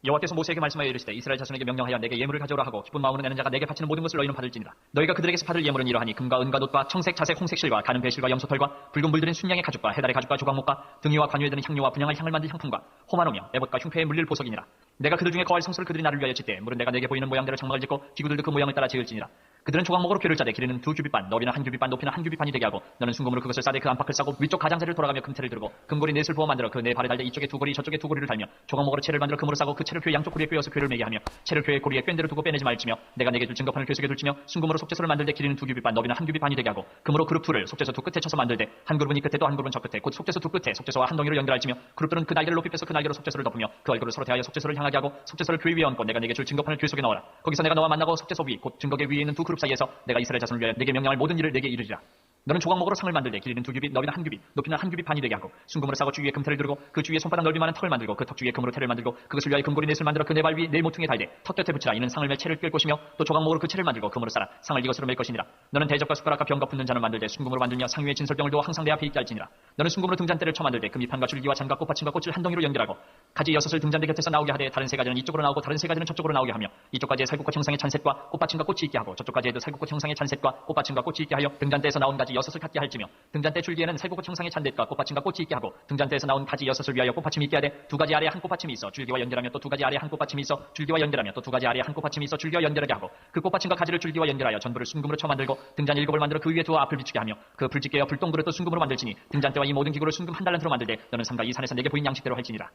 여호와께서 모세에게 말씀하여 이르시되 이스라엘 자손에게 명령하여 내게 예물을 가져오라 하고 기쁜 마음으로 내는 자가 내게 바치는 모든 것을 너희는 받을지니라. 너희가 그들에게서 받을 예물은 이러하니 금과 은과 놋과 청색, 자색, 홍색 실과 가는 배실과 염소털과 붉은 물들인 순양의 가죽과 해달의 가죽과 조각목과 등이와 관유에 드는 향료와 분향할 향을 만든 향품과 호마노며 에봇과 흉패에 물릴 보석이니라. 내가 그들 중에 거할 성소를 그들이 나를 위하여 짓되 물은 내가 내게 보이는 모양대로 장막을 짓고 기구들도 그 모양을 따라 지을지니라. 그들은 조각목으로 궤를 짜되 길이는 2규빗반, 너비는 1규빗반, 높이는 1규빗반이 되게 하고 너는 순금으로 그것을 싸되 그 안팎을 싸고 위쪽 가장자리를 돌아가며 금태를 두르고 금고리 넷을 부어 만들어 그 네 발에 달되 이쪽에 2고리 저쪽에 2고리를 달며 조각목으로 채를 만들어 금으로 싸고 그 채를 궤 양쪽 고리에 꿰어서 궤를 매게 하며 채를 궤의 고리에 꿰대로 두고 빼내지 말지며 내가 내게 줄 증거판을 궤 속에 둘지며 순금으로 속죄소를 만들되 길이는 2규빗반, 너비는 1규빗반이 되게 하고 금으로 그룹 둘을 속죄소 두 끝에 쳐서 만들되 한 그룹은 이 끝에 또 한 그룹은 저 끝에 곧 속죄소 두 끝에 속죄소와 한 덩이로 연결할지며 그룹들은 그 날개를 높이 빼서 그 날개로 속죄소를 덮으며 그 얼굴을 서로 대하여 속죄소를 향하게 하고 속죄소를 궤 위에 얹고 내가 내게 줄 증거판을 궤 속에 넣어라. 거기서 내가 너와 만나고 속죄소 위 곧 증거궤 위에 있는 두 그룹 사이에서 내가 이스라엘 자손을 위하여 내게 명령할 모든 일을 내게 이르리라. 너는 조각목으로 상을 만들되 길이는 2규빗, 너비는 1규빗, 높이는 1규빗반이 되게 하고 순금으로 싸고 주위에 금태를 두르고 그 주위에 손바닥 넓이만한 턱을 만들고 그 턱 주위에 금으로 태를 만들고 그것을 위하여 금고리 넷을 만들어 그 네 발 위 네 모퉁이에 달되 턱 곁에 붙이라. 이는 상을 맬 채를 꿰 것이며 또 조각목으로 그 채를 만들고 금으로 싸라. 상을 이것으로 맬 것이니라. 너는 대접과 숟가락과 병과 붓는 잔을 만들되 순금으로 만들며 상 위에 진설병을 두어 항상 내 앞에 있게 할지니라. 너는 순금으로 등잔대를 쳐 만들되 그 밑판과 줄기와 잔과 꽃받침과 꽃을 한 덩이로 연결하고 가지 6을 등잔대 곁에서 나오게 하되 다른 3가지는 이쪽으로 나오고 다른 3가지는 저쪽으로 나오게 하며 이쪽 가지에 살구꽃 형상의 잔셋과 꽃받침과 꽃이 있게 하고 저쪽 가지에도 살구꽃 형상의 잔셋과 꽃받침과 꽃이 있게 하여 등잔대에서 나온 가지 6을 갖게 할지며 등잔대 줄기에는 살구꽃 형상의 잔댓과 꽃받침과 꽃이 있게 하고 등잔대에서 나온 가지 6을 위하여 꽃받침이 있게 하되 2가지 아래에 한 꽃받침이 있어 줄기와 연결하며 또 2가지 아래에 한 꽃받침이 있어 줄기와 연결하며 또 2가지 아래에 한 꽃받침이 있어 줄기와 연결하게 하고 그 꽃받침과 가지를 줄기와 연결하여 전부를 순금으로 쳐 만들고 등잔 7을 만들어 그 위에 두어 앞을 비추게 하며 그 불짓게여 불똥그릇도 순금으로 만들지니 등잔대와 이 모든 기구를 순금 1달란트로 만들되 너는 삼가 이 산에서 내게 보인 양식대로 할지니라.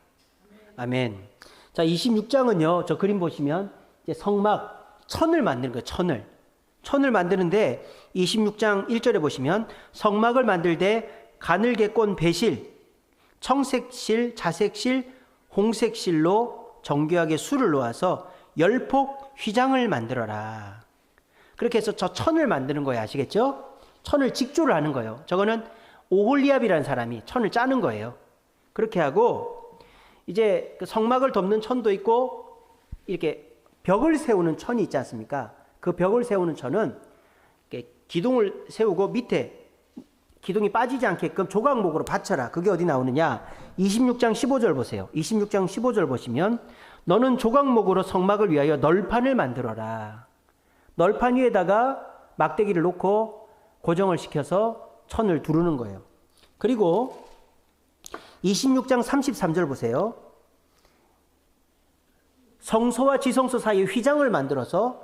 아멘. 자, 26장은요, 저 그림 보시면 이제 성막, 천을 만드는 거예요, 천을. 천을 만드는데 26장 1절에 보시면 성막을 만들되 가늘게 꼰 배실, 청색실, 자색실, 홍색실로 정교하게 수를 놓아서 10폭 휘장을 만들어라. 그렇게 해서 저 천을 만드는 거예요. 아시겠죠? 천을 직조를 하는 거예요. 저거는 오홀리압이라는 사람이 천을 짜는 거예요. 그렇게 하고 이제 그 성막을 덮는 천도 있고 이렇게 벽을 세우는 천이 있지 않습니까? 그 벽을 세우는 천은 이렇게 기둥을 세우고 밑에 기둥이 빠지지 않게끔 조각목으로 받쳐라. 그게 어디 나오느냐? 26장 15절 보세요. 26장 15절 보시면 너는 조각목으로 성막을 위하여 널판을 만들어라. 널판 위에다가 막대기를 놓고 고정을 시켜서 천을 두르는 거예요. 그리고 26장 33절 보세요. 성소와 지성소 사이에 휘장을 만들어서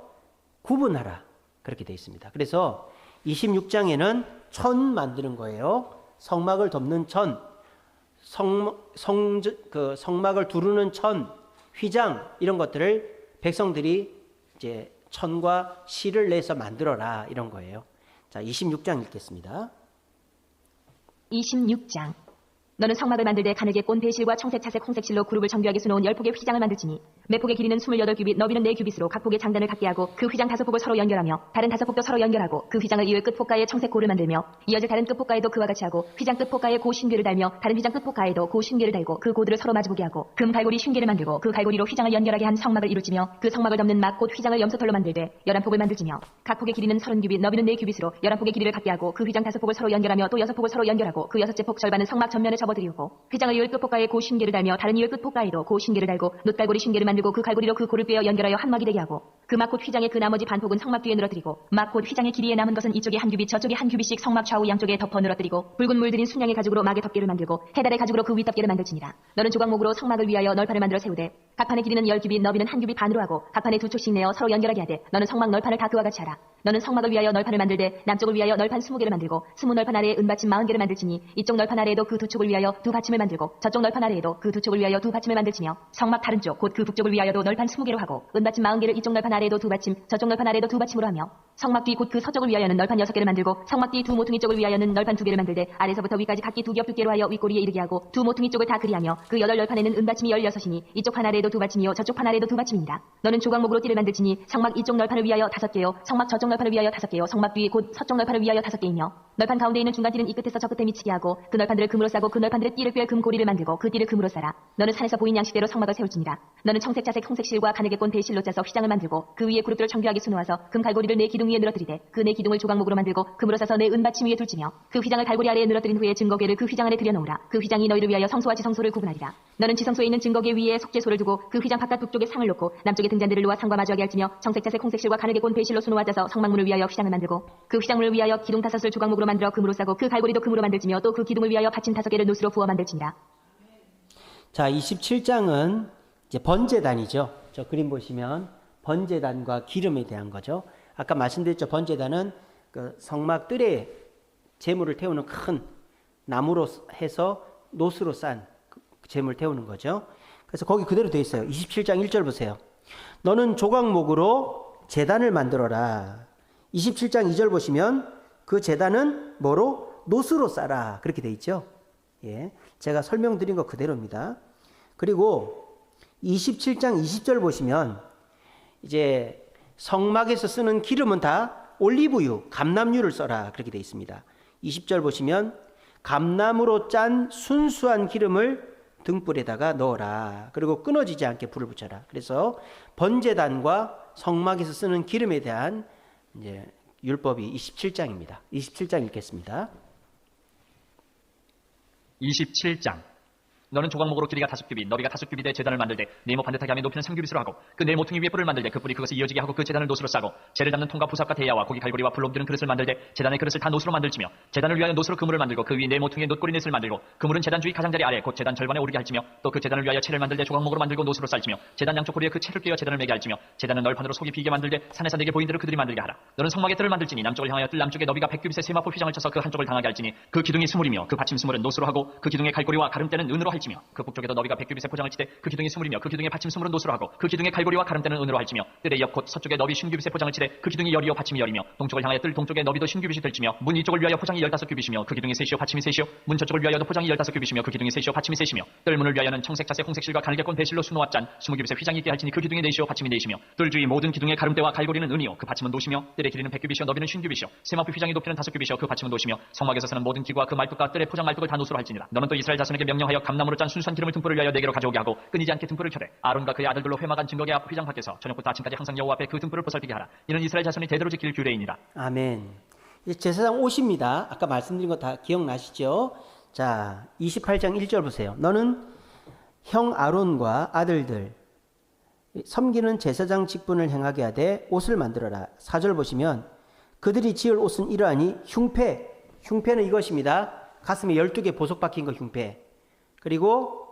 구분하라. 그렇게 되어 있습니다. 그래서 26장에는 천 만드는 거예요. 성막을 덮는 천, 성막을 두르는 천, 휘장 이런 것들을 백성들이 이제 천과 실을 내서 만들어라 이런 거예요. 자, 26장 읽겠습니다. 26장. 너는 성막을 만들되 가늘게 꼰 배실과 청색, 차색, 홍색실로 그룹을 정교하게 수놓은 10폭의 휘장을 만들지니 매폭의 길이는 28규빗, 너비는 4규빗으로 각 폭의 장단을 갖게 하고 그 휘장 5폭을 서로 연결하며 다른 5폭도 서로 연결하고 그 휘장을 이을 끝폭가에 청색 고를 만들며 이어질 다른 끝폭가에도 그와 같이 하고 휘장 끝폭가에 고 쉰괴를 달며 다른 휘장 끝폭가에도 고 쉰괴를 달고 그 고들을 서로 마주보게 하고 금 갈고리 쉰괴를 만들고 그 갈고리로 휘장을 연결하게 한 성막을 이루지며 그 성막을 덮는 막 곧 휘장을 염소털로 만들되 11폭을 만들지며 각 폭의 길이는 30규빗, 너비는 4규빗으로 11폭의 길이를 갖게 하고 그 휘장 5폭을 서로 연결하며 또 6폭을 서로 연결하고 그 6째 폭 절반은 성막 전면에 접어들이고 휘장을 이을 끝폭가에 고 쉰괴를 달며 다른 이을 끝폭가에도 고 쉰괴를 달고 놋갈고리 쉰괴를 만들고 그 갈고리로 그 고를 꿰어 연결하여 한 막이 되게 하고 그 막 곧 휘장의 그 나머지 반폭은 성막 뒤에 늘어뜨리고 막 곧 휘장의 길이에 남은 것은 이쪽에 한 규빗 저쪽에 한 규빗씩 성막 좌우 양쪽에 덮어 늘어뜨리고 붉은 물들인 순양의 가죽으로 막의 덮개를 만들고 해달의 가죽으로 그 윗덮개를 만들지니라. 너는 조각목으로 성막을 위하여 널판을 만들어 세우되 각 판의 길이는 10규빗, 너비는 한 규빗 반으로 하고 각 판에 2촉씩 내어 서로 연결하게 하되 너는 성막 널판을 다 그와 같이 하라. 너는 성막을 위하여 널판을 만들되 남쪽을 위하여 널판 20개를 만들고 20널판 아래에 은받침 40개를 만들지니 이쪽 널판 아래에도 그 2촉을 위하여 2받침을 만들고 저쪽 널판 아래에도 그 2촉을 위하여 2받침을 만들지며 성막 다른 쪽 곧 그 북쪽을 위하여도 널판 20개로 하고 은받침 40개를 이쪽 널판 아래에도 2받침 저쪽 널판 아래에도 2받침으로 하며 성막 뒤 곧 그 서쪽을 위하여는 널판 6개를 만들고 성막 뒤 두 모퉁이 쪽을 위하여는 널판 2개를 만들되 아래서부터 위까지 각기 2겹 두께로 하여 윗꼬리에 이르게 하고 두 모퉁이 쪽을 다 그리하며 그 8널판에는 은받침이 16이니 이쪽 판 아래에도 2받침이요 저쪽 판 아래에도 2받침이니라. 너는 조각목으로 띠를 만들지니 성막 이쪽 널판을 위하여 5개요 성막 저쪽 널판을 위하여 5개요 성막 뒤 곧 서쪽 널판을 위하여 5개이며 널판 가운데 있는 중간 띠는 이 끝에서 저 끝에 미치게 하고 그 널판들을 금으로 싸고 그 널판들의 띠를 꿰어 금고리를 만들고 그 띠를 금으로 싸라. 너는 산에서 보인 양식대로 성막을 세울지니라. 너는 청색, 자색, 홍색실과 가늘게 꼰 배실로 짜서 휘장을 만들고 그 위에 그룹들을 정교하게 수놓아서 금 갈고리를 네 기둥 위에 늘어뜨리되 그 네 기둥을 조각목으로 만들고 금으로 싸서 네 은받침 위에 둘지며 그 휘장을 갈고리 아래에 늘어뜨린 후에 증거궤를 그 휘장 안에 들여놓으라. 그 휘장이 너희를 위하여 성소와 지성소를 구분하리라. 너는 지성소에 있는 증거궤 위에 속죄소를 두고 그 휘장 바깥 북쪽에 상을 놓고 남쪽에 등잔대를 놓아 상과 마주하게 할지며 청색, 자색, 홍색실과 가늘게 꼰 배실로 수놓아 짜서 성막문을 위하여 휘장을 만들고 그 휘장문을 위하여 기둥 5을 조각목으로 만들어 금으로 싸고 그 갈고리도 금으로 만들지며 또 그 기둥을 위하여 받침 5개를 노스로 부어 만들지니라. 자, 27장은 이제 번제단이죠. 저 그림 보시면 번제단과 기름에 대한 거죠. 아까 말씀드렸죠. 번제단은 그 성막 뜰에 제물을 태우는 큰 나무로 해서 노스로 싼 제물 태우는 거죠. 그래서 거기 그대로 되어 있어요. 27장 1절 보세요. 너는 조각목으로 제단을 만들어라. 27장 2절 보시면 그 제단은 뭐로? 노스로 싸라. 그렇게 되어 있죠. 예, 제가 설명드린 거 그대로입니다. 그리고 27장 20절 보시면 이제 성막에서 쓰는 기름은 다 올리브유, 감람유를 써라. 그렇게 되어 있습니다. 20절 보시면 감람으로 짠 순수한 기름을 등불에다가 넣어라. 그리고 끊어지지 않게 불을 붙여라. 그래서 번제단과 성막에서 쓰는 기름에 대한 이제 율법이 27장입니다. 27장 읽겠습니다. 27장. 너는 조각목으로 길이가 5규빗, 너비가 5규빗의 제단을 만들되 네모 반듯하게 하며 높이는 3규빗으로 하고 그 네 모퉁이 위에 뿔을 만들되 그 뿔이 그것을 이어지게 하고 그 제단을 노스로 싸고 재를 담는 통과 부삽과 대야와 고기 갈고리와 불로 엎드는 그릇을 만들되 제단의 그릇을 다 노스로 만들지며 제단을 위하여 노스로 그물을 만들고 그 위 네 모퉁이의 놋고리 넷을 만들고 그물은 제단 주위 가장자리 아래 곧 제단 절반에 오르게 할지며 또 그 제단을 위하여 채를 만들되 조각목으로 만들고 노스로 쌀지며 제단 양쪽 고리에 그 채를 끼어 제단을 매게 할지며 제단은 널판으로 속이 비게 만들되 산에서 내게 보인 대로 그들이 만들게 하라. 너는 성막의 뜰을 만들지니 남쪽을 향하여 뜰 남쪽에 너비가 100규빗의 세마포 휘장을 쳐서 그 한쪽을 당하게 할지니 그 기둥이 스물이며 그 받침 스물은 노스로 하고 그 기둥의 갈고리와 가름대는 은으로 할지며 그 북쪽에도 너비가 100규빗의 포장을 치되 그 기둥이 스물이며 그 기둥의 받침 스물은 노스로 하고 그 기둥의 갈고리와 가름대는 은으로 할지며 뜰의 옆 곧 서쪽에 너비 50규빗의 포장을 치되 그 기둥이 열이요 받침이 열이며 동쪽을 향하여 뜰 동쪽에 너비도 50규빗이 될지며 문 이쪽을 위하여 포장이 15규빗이며 그 기둥이 셋이요 받침이 셋이요 문 저쪽을 위하여도 포장이 15규빗이며 그 기둥이 셋이요 받침이 셋이며 뜰 문을 위하여는 청색, 자색, 홍색실과 가늘게 꼰 배실로 수놓아 짠 20규빗의 휘장이 있게 할지니 그 기둥이 넷이요 받침이 넷이며 뜰 주위 모든 기둥의 가름대와 갈고리는 은이요 그 받침은 노시며 뜰의 길이는 100규빗이요 너비는 50규빗이요 세마포 휘장이 높이는 5규빗이요 그 받침은 노시며 성막에서 쓰는 모든 기구와 그 말뚝과 뜰의 포장 말뚝을 다 노스로 할지니라. 너는 또 이스라엘 자손에게 명령하여 감나무로 짠 순수한 기름을 등불을 위하여 네개로 가져오게 하고 끊이지 않게 등불을 켜되 아론과 그의 아들들로 회막한 증거궤 앞 휘장 밖에서 저녁부터 아침까지 항상 여호와 앞에 그 등불을 보살피게 하라. 이는 이스라엘 자손이 대대로 지킬 규례이니라. 아멘. 이제 제사장 옷입니다. 아까 말씀드린 거 다 기억나시죠? 자, 28장 1절 보세요. 너는 형 아론과 아들들 섬기는 제사장 직분을 행하게 하되 옷을 만들어라. 4절 보시면 그들이 지을 옷은 이러하니 흉패는 이것입니다. 가슴에 12개 보석 박힌 거 흉패. 그리고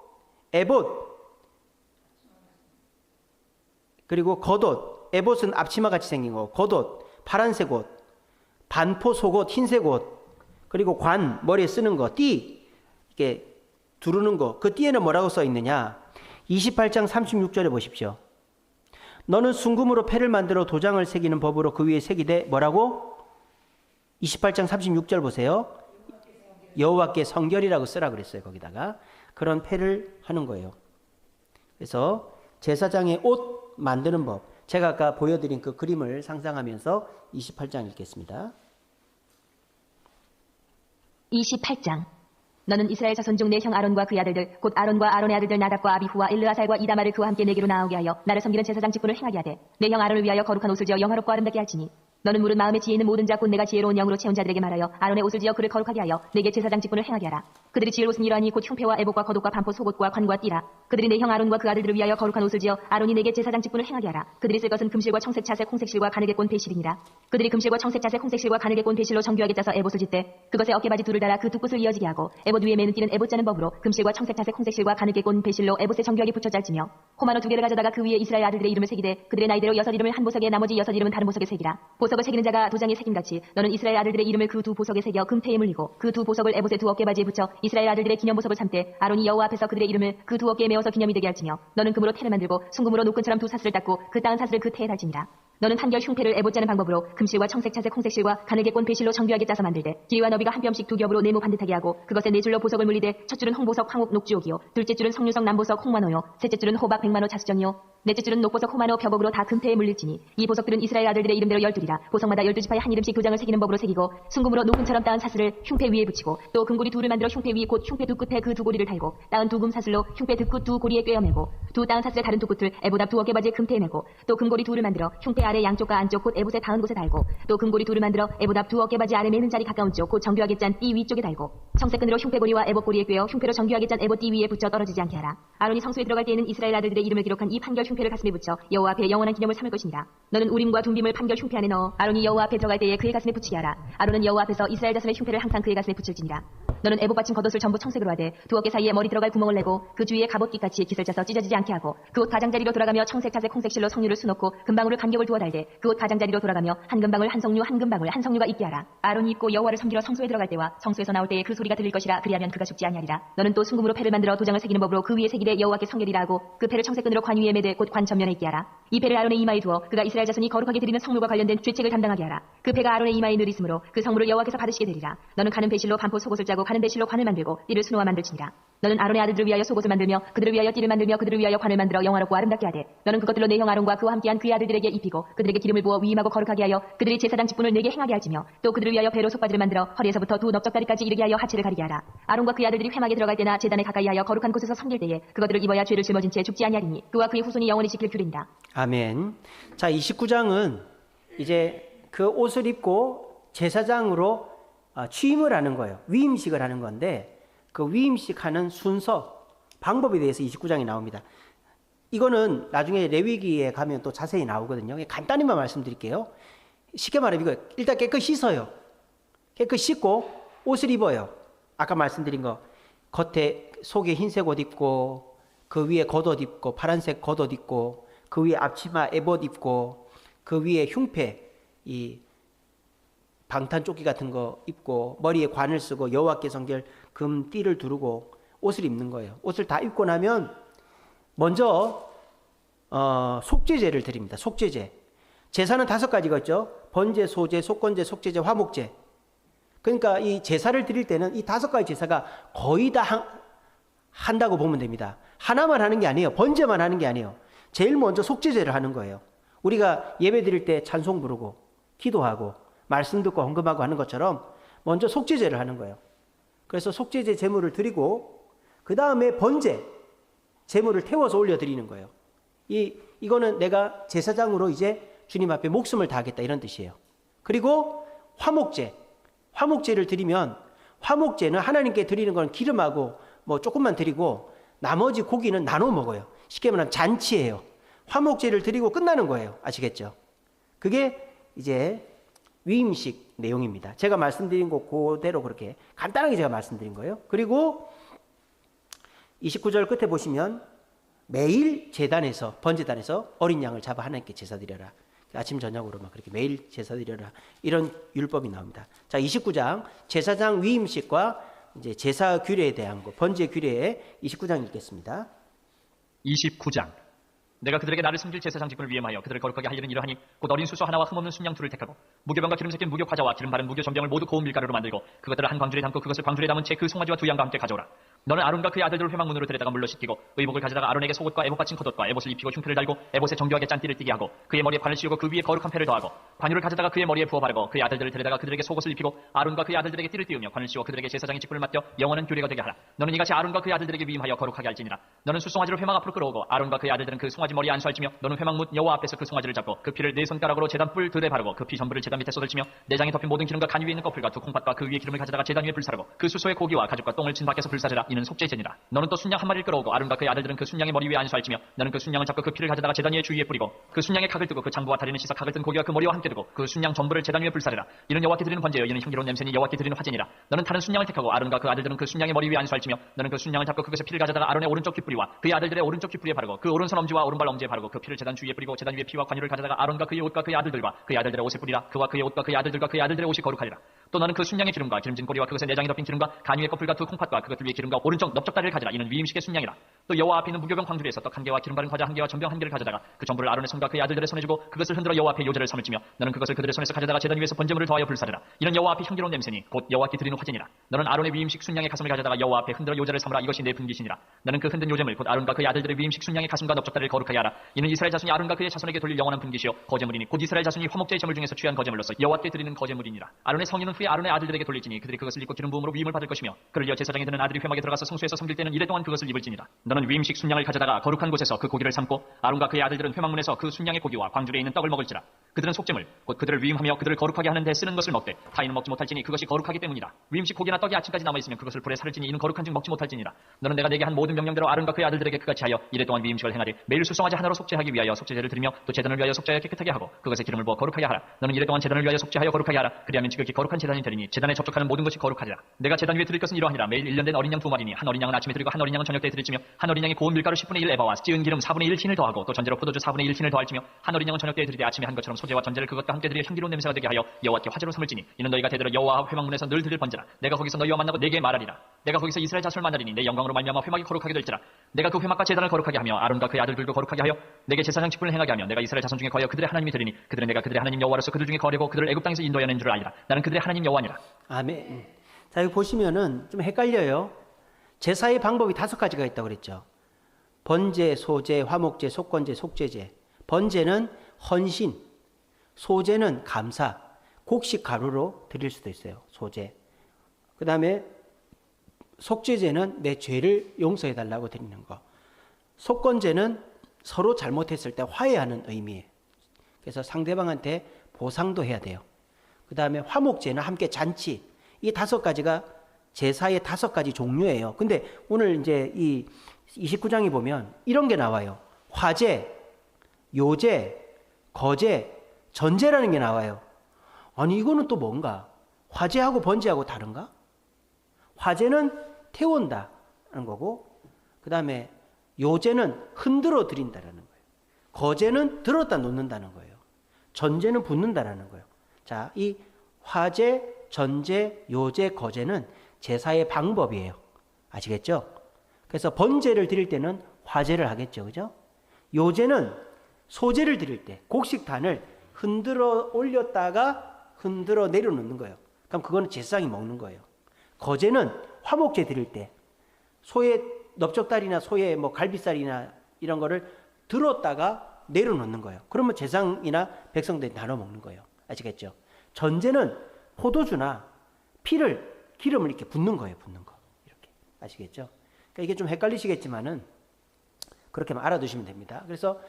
에봇, 그리고 겉옷. 에봇은 앞치마 같이 생긴 거. 겉옷, 파란색 옷, 반포 속옷, 흰색 옷, 그리고 관, 머리에 쓰는 거, 띠, 이렇게 두르는 거. 그 띠에는 뭐라고 써 있느냐? 28장 36절에 보십시오. 너는 순금으로 패를 만들어 도장을 새기는 법으로 그 위에 새기되 뭐라고? 28장 36절 보세요. 여호와께 성결이라고 쓰라 그랬어요. 거기다가 그런 패를 하는 거예요. 그래서 제사장의 옷 만드는 법, 제가 아까 보여드린 그 그림을 상상하면서 28장 읽겠습니다. 28장. 너는 이스라엘 자손 중 내 형 아론과 그의 아들들 곧 아론과 아론의 아들들 나답과 아비후와 엘르아살과 이다마를 그와 함께 내게로 나오게 하여 나를 섬기는 제사장 직분을 행하게 하되 내 형 아론을 위하여 거룩한 옷을 지어 영화롭고 아름답게 할지니 너는 물은 마음에 지혜 있는 모든 자 곧 내가 지혜로운 영으로 채운 자들에게 말하여 아론의 옷을 지어 그를 거룩하게 하여 내게 제사장 직분을 행하게 하라. 그들이 지을 옷은 이러하니 곧 흉패와 에봇과 겉옷과 반포 속옷과 관과 띠라. 그들이 내 형 아론과 그 아들들을 위하여 거룩한 옷을 지어 아론이 내게 제사장 직분을 행하게 하라. 그들이 쓸 것은 금실과 청색 자색 홍색실과 가느게 꼰 배실이니라. 그들이 금실과 청색 자색 홍색실과 가느게 꼰 배실로 정교하게 짜서 에봇을 짓되 그것에 어깨바지 둘을 달아 그 두 끝을 이어지게 하고 에봇 위에 매는 띠는 에봇 짜는 법으로 금실과 청색 자색 홍색실과 가느게 꼰 배실로 에봇에 정교하게 붙여 짤지며 호마노 2개를 가져다가 그 위에 이스라엘 아들들의 이름을 새기되 그들의 나이대로 6 이름을 한 보석에 나머지 6 이름은 다른 보석에 새기라. 보석을 새기는 자가 도장에 새김같이 너는 이스라엘 아들들의 이름을 그 두 보석에 새겨 금태에 물리고 그 두 보석을 에봇의 두 어깨바지에 붙여 이스라엘 아들들의 기념 보석을 삼되 아론이 여호와 앞에서 그들의 이름을 그 두 어깨에 메어서 기념이 되게 할지며 너는 금으로 태를 만들고 순금으로 노끈처럼 두 사슬을 닦고 그 따은 사슬을 그 태에 달지니라. 너는 판결 흉패를 에봇 짜는 방법으로 금실과 청색 자색 홍색실과 가느게 꼰 배실로 정교하게 짜서 만들되 길이와 너비가 한 뼘씩 두 겹으로 네모 반듯하게 하고 그것에 네 줄로 보석을 물리되 첫 줄은 홍보석 황옥 녹주옥이요 둘째 줄은 석류석 남보석 홍만호요 셋째 줄은 호박 백만호 자수정이요 넷째 줄은 녹보석 호만호 벽옥으로 다 금태에 물릴지니 이 보석들은 이스라엘 아들들의 이름대로 12이라. 보석마다 12지파에 한 이름씩 도장을 새기는 법으로 새기고 순금으로 노끈처럼 따은 사슬을 흉패 위에 붙이고 또 금고리 둘을 만들어 흉패 위 곧 흉패 두 끝에 그 두 고리를 달고 따은 두 금 사슬로 흉패 두 끝 두 고리에 꿰어매고 두 따은 사슬의 다른 두 끝을 에봇 앞 두 어깨바지에 금태에 매고 또 금고리 둘을 만들어 흉패 아래 양쪽과 안쪽 곧 에봇에 닿은 곳에 달고 또 금고리 둘을 만들어 에봇 앞 두 어깨바지 아래 매는 자리 가까운 쪽 곧 정교하게 짠 띠 위쪽에 달고 청색끈으로 흉패고리와 에봇 고리에 꿰어 흉패로 정교하게 짠 에봇 띠 위에 붙여 떨어지지 않게 하라. 아론이 성소에 들어갈 때에는 이스라엘 아들들의 이름을 기록한 이 판결 흉패를 가슴에 붙여 여호와 앞에 영원한 기념을 삼을 것이니라. 너는 우림과 둠빔을 판결 흉패 안에 넣어 아론이 여호와 앞에 들어갈 때에 그의 가슴에 붙이게 하라. 아론은 여호와 앞에서 이스라엘 자손의 흉패를 항상 그의 가슴에 붙일지니라. 너는 에봇 받침 겉옷을 전부 청색으로 하되 두 어깨 사이에 머리 들어갈 구멍을 내고 그 주위에 갑옷깃같이 깃을 짜서 찢어지지 않게 하고 그 옷 가장자리로 돌아가며 청색 자색 홍색실로 성류를 수놓고 금방울을 간격을 두어 달되 그 옷 가장자리로 돌아가며 한 금방울 한 성류 한 금방울 한 성류가 있게 하라. 아론이 입고 여호와를 섬기러 성소에 들어갈 때와 성소에서 나올 때에 그 소리가 들릴 것이라. 그리하면 그가 죽지 아니하리라. 너는 또 순금으로 패를 만들어 도장을 새기는 법으로 그 위에 새기되 여호와께 성결이라 하고 그 패를 청색끈으로 관 위에 매되 곧 관 전면에 있게 하라. 이 패를 아론의 이마에 두어 그가 이스라엘 자손이 거룩하게 드리는 성물과 관련된 죄책을 담당하게 하라. 그 패가 아론의 이마에 늘 있으므로 그 성물을 여호와께서 받으시게 되리라. 너는 가는 배실로 반포 속옷을 짜고 가는 배실로 관을 만들고 띠를 수놓아 만들지니라. 너는 아론의 아들들을 위하여 속옷을 만들며 그들을 위하여 띠를 만들며 그들을 위하여 관을 만들어 영화롭고 아름답게 하되 너는 그것들로 내 형 아론과 그와 함께한 그의 아들들에게 입히고 그들에게 기름을 부어 위임하고 거룩하게 하여 그들의 제사장 직분을 내게 행하게 할지며 또 그들을 위하여 배로 속바지를 만들어 허리에서부터 두 넓적다리까지 이르게 하여 하체를 가리게 하라. 아론과 그의 아들들이 회막에 들어갈 때나 제단에 가까이 하여 거룩한 곳에서 섬길 때에 그것들을 입어야 죄를 짊어진 채 죽지 아니하리니 그와 그의 후손이 영원히 지킬 규례니라. 아멘. 자, 29장은 이제 그 옷을 입고 제사장으로 취임을 하는 거예요. 위임식을 하는 건데 그 위임식 하는 순서, 방법에 대해서 29장이 나옵니다. 이거는 나중에 레위기에 가면 또 자세히 나오거든요. 간단히만 말씀드릴게요. 쉽게 말하면 이거 일단 깨끗이 씻어요. 깨끗이 씻고 옷을 입어요. 아까 말씀드린 거 겉에 속에 흰색 옷 입고 그 위에 겉옷 입고 파란색 겉옷 입고 그 위에 앞치마 에봇 입고 그 위에 흉패 이 방탄조끼 같은 거 입고 머리에 관을 쓰고 여호와께 성결 금 띠를 두르고 옷을 입는 거예요. 옷을 다 입고 나면 먼저 속죄제를 드립니다. 속죄제. 제사는 5가지가 있죠. 번제, 소제, 속건제, 속죄제, 화목제. 그러니까 이 제사를 드릴 때는 이 5가지 제사가 거의 다 한다고 보면 됩니다. 하나만 하는 게 아니에요. 번제만 하는 게 아니에요. 제일 먼저 속죄제를 하는 거예요. 우리가 예배 드릴 때 찬송 부르고 기도하고 말씀 듣고 헌금하고 하는 것처럼 먼저 속죄제를 하는 거예요. 그래서 속죄제 제물을 드리고 그 다음에 번제 제물을 태워서 올려드리는 거예요. 이거는 내가 제사장으로 이제 주님 앞에 목숨을 다하겠다 이런 뜻이에요. 그리고 화목제를 드리면 화목제는 하나님께 드리는 건 기름하고 뭐 조금만 드리고 나머지 고기는 나눠 먹어요. 쉽게 말하면 잔치예요. 화목제를 드리고 끝나는 거예요. 아시겠죠? 그게 이제 위임식 내용입니다. 제가 말씀드린 거 그대로 그렇게 간단하게 제가 말씀드린 거예요. 그리고 29절 끝에 보시면 매일 제단에서 번제단에서 어린 양을 잡아 하나님께 제사 드려라. 아침 저녁으로 막 그렇게 매일 제사 드려라. 이런 율법이 나옵니다. 자, 29장 제사장 위임식과 이제 제사 규례에 대한 거, 번제 규례에 29장 읽겠습니다. 29장. 내가 그들에게 나를 섬길 제사장 직분을 위임하여 그들을 거룩하게 하려는 이러하니 곧 어린 수소 하나와 흠없는 순양 둘을 택하고 무교병과 기름 섞인 무교 과자와 기름 바른 무교 전병을 모두 고운 밀가루로 만들고 그것들을 한 광주리에 담고 그것을 광주리에 담은 채 그 송아지와 두 양과 함께 가져오라. 너는 아론과 그의 아들들을 회막문으로 데려다가 물로 씻기고 의복을 가져다가 아론에게 속옷과 에봇 받친 겉옷과 에봇을 입히고 흉패를 달고 에봇에 정교하게 짠띠를 띠게 하고 그의 머리에 관을 씌우고 그 위에 거룩한 패를 더하고 관유를 가져다가 그의 머리에 부어 바르고 그의 아들들을 데려다가 그들에게 속옷을 입히고 아론과 그의 아들들에게 띠를 띄우며 관을 씌워 그들에게 제사장의 직분을 맡겨 영원한 규례가 되게 하라. 너는 이같이 아론과 그의 아들들에게 위임하여 거룩하게 할지니라. 너는 수송아지를 회막 앞으로 끌어오고 아론과 그의 아들들은 그 송아지 머리에 안수할지며 너는 회막문 여호와 앞에서 그 송아지를 잡고 그 피를 네 손가락으로 제단 뿔 들에 바르고 그 피 전부를 제단 밑에 쏟을 치며 내장에 덮인 모든 기름과 간 위에 있는 꺼풀과 두 콩팥과 그 위에 기름을 가져다가 제단 위에 불사르고 그 수소의 고기와 가죽과 똥을 진 밖에서 불사르라. 이는 속죄제니라. 너는 또 순양 한 마리를 끌어오고 아론과 그의 아들들은 그 순양의 머리 위에 안수할지며 너는 그 순양을 잡고 그 피를 가져다가 제단 위에 주위에 뿌리고 그 순양의 각을 뜨고 그 장부와 다리는 씻어 각을 뜬 고기와 그 머리와 함께 두고 그 순양 전부를 제단 위에 불사르라. 이는 여호와께 드리는 번제요 이는 향기로운 냄새니 여호와께 드리는 화제니라. 너는 다른 순양을 택하고 아론과 그 아들들은 그 순양의 머리 위에 안수할지며 너는 그 순양을 잡고 그것의 피를 가져다가 아론의 오른쪽 귓뿌리와 그의 아들들의 오른쪽 귓뿌리에 바르고 그 오른손 엄지와 오른발 엄지에 바르고 그 피를 제단 주위에 뿌리고 제단 위에 피와 관유를 가져다가 아론과 그의 옷과 그의 아들들과 그의 아들들의 옷에 뿌리라. 그와 그의 옷과 그의 아들들과 그의 아들들의 옷이 거룩하리라. 또 너는 그 순양의 기름과 기름진 꼬리와 그것의 내장에 덮인 기름과 간 위의 꺼풀과 두 콩팥과 그것들 위에 기름과 오른쪽 넓적다리를 가지라. 이는 위임식의 순양이라. 또 여호와 앞에 있는 무교병 광주리에서 떡 한 개와 기름 바른 과자 한 개와 전병 한 개를 가져다가 그 전부를 아론의 손과 그의 아들들의 손에 주고 그것을 흔들어 여호와 앞에 요제를 삼을지며 너는 그것을 그들의 손에서 가져다가 제단 위에서 번제물을 더하여 불사르라. 이는 여호와 앞에 향기로운 냄새니 곧 여호와께 드리는 화제니라. 너는 아론의 위임식 순양의 가슴을 가져다가 여호와 앞에 흔들어 요제를 삼으라. 이것이 내 분깃이니라. 너는 그 흔든 요제물 곧 아론과 그의 아들들의 위임식 순양의 가슴과 넓적다리를 거룩하게 하라. 이는 이스라엘 자손이 아론과 그의 자손에게 돌릴 영원한 분깃이요 거제물이니 곧 이스라엘 자손이 화목제의 제물 중에서 취한 거제물로서 여호와께 드리는 거제물이니라. 아론의 성인은 후에 아론의 아들들에게 돌릴지니 그들이 그것을 입고 기름 부음으로 위임을 받을 것이며 그를 이어 제사장이 되는 아들이 회막에 들어가서 성소에서 섬길 때는 이래 동안 그것을 입을지니라. 너는 위임식 순양을 가져다가 거룩한 곳에서 그 고기를 삶고 아론과 그의 아들들은 회막문에서 그 순양의 고기와 광주리에 있는 떡을 먹을지라. 그들은 속죄물 곧 그들을 위임하며 그들을 거룩하게 하는 데 쓰는 것을 먹되 타인은 먹지 못할지니 그것이 거룩하기 때문이라. 위임식 고기나 떡이 아침까지 남아있으면 그것을 불에 살을지니 이는 거룩한즉 먹지 못할지니라. 너는 내가 내게 한 모든 명령대로 아론과 그의 아들들에게 그같이 하여 이래 동안 위임식을 행하되 매일 수송아지 하나로 속죄하기 위하여 속죄제를 드리며 또 제단을 위하여 속죄하여 깨끗하게 하고 그것에 기름을 부어 거룩하게 하라. 너는 이래 동안 제단을 위하여 속죄하여 거룩하게 하라. 그리하면 지극히 거룩한 제단이 되리니 제단에 접촉하는 모든 것이 거룩하리라. 내가 제단 위에 드릴 것은 이러하니라. 매일 1년 된 어린 양 2마리니 한 어린 양은 아침에 드리고 한 어린 양은 저녁 때에 드릴지며 한 어린 양이 고운 밀가루 10분의 1 에바와 찌은 기름 4분의 1 흰을 더하고 또 전제로 포도주 4분의 1 흰을 더할지며 한 어린 양은 저녁 때에 드리되 아침에 한 것처럼 소제와 전제를 그것과 함께 드려 향기로운 냄새가 되게 하여 여호와께 화제로 삼을지니 이는 너희가 대대로 여호와 회막문에서 늘 드릴 번제라. 내가 거기서 너희와 만나고 내게 말하리라. 내가 거기서 이스라엘 자손을 만나리니 내 영광으로 말미암아 회막이 거룩하게 될지라. 내가 그 회막과 제단을 거룩하게 하며 아론과 그의 아들들도 거룩하게 하여 내게 제사장 직분을 행하게 하며 내가 이스라엘 자손 중에 거하여 그들의 하나님이 되리니 그들은 내가 그들의 하나님 여호와로서 그들 중에 거하려고 그들을 애굽 땅에서 인도하는 줄 알리라. 나는 그들의 하나님 여호와니라. 아멘. 자, 여기 보시면은 좀 헷갈려요. 제사의 방법이 5가지가 있다고 그랬죠. 번제, 소제, 화목제, 속건제, 속죄제. 번제는 헌신, 소제는 감사, 곡식 가루로 드릴 수도 있어요. 소제. 그 다음에 속죄제는 내 죄를 용서해 달라고 드리는 거. 속건제는 서로 잘못했을 때 화해하는 의미예요. 그래서 상대방한테 보상도 해야 돼요. 그 다음에 화목제는 함께 잔치. 이 5가지가 제사의 5가지 종류예요. 근데 오늘 이제 이 29장에 보면 이런 게 나와요. 화제, 요제, 거제, 전제라는 게 나와요. 아니 이거는 또 뭔가? 화제하고 번제하고 다른가? 화제는 태운다는 거고 그 다음에 요제는 흔들어 드린다는 거예요. 거제는 들었다 놓는다는 거예요. 전제는 붓는다는 거예요. 자, 이 화제, 전제, 요제, 거제는 제사의 방법이에요. 아시겠죠? 그래서 번제를 드릴 때는 화제를 하겠죠. 그죠? 요제는 소제를 드릴 때 곡식단을 흔들어 올렸다가 흔들어 내려놓는 거예요. 그럼 그거는 제사장이 먹는 거예요. 거제는 화목제 드릴 때 소의 넓적다리나 소의 뭐 갈비살이나 이런 거를 들었다가 내려놓는 거예요. 그러면 제사장이나 백성들이 나눠 먹는 거예요. 아시겠죠? 전제는 포도주나 기름을 이렇게 붓는 거예요. 붓는 거. 이렇게. 아시겠죠? 그러니까 이게 좀 헷갈리시겠지만은 그렇게만 알아두시면 됩니다. 그래서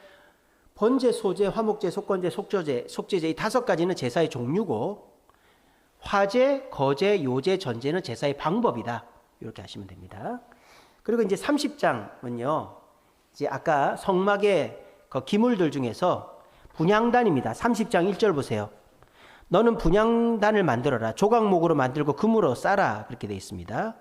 번제, 소제, 화목제, 속건제, 속죄제 이 5가지는 제사의 종류고 화제, 거제, 요제, 전제는 제사의 방법이다. 이렇게 하시면 됩니다. 그리고 이제 30장은요. 이제 아까 성막의 그 기물들 중에서 분향단입니다. 30장 1절 보세요. 너는 분향단을 만들어라. 조각목으로 만들고 금으로 싸라. 그렇게 되어 있습니다.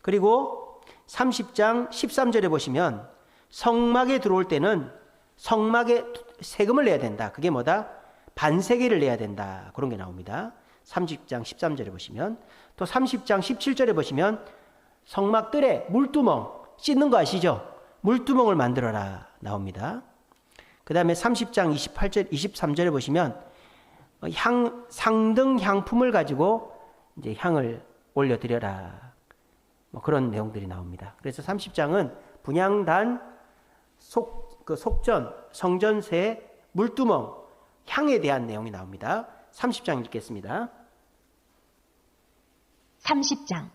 그리고 30장 13절에 보시면 성막에 들어올 때는 성막에 세금을 내야 된다. 그게 뭐다? 반세계를 내야 된다. 그런 게 나옵니다. 30장 13절에 보시면 또 30장 17절에 보시면 성막들의 물두멍 씻는 거 아시죠? 물두멍을 만들어라 나옵니다. 그 다음에 30장 28절, 23절에 보시면 상등 향품을 가지고 이제 향을 올려드려라. 뭐 그런 내용들이 나옵니다. 그래서 30장은 분향단, 속전, 성전세, 물두멍, 향에 대한 내용이 나옵니다. 30장 읽겠습니다. 30장.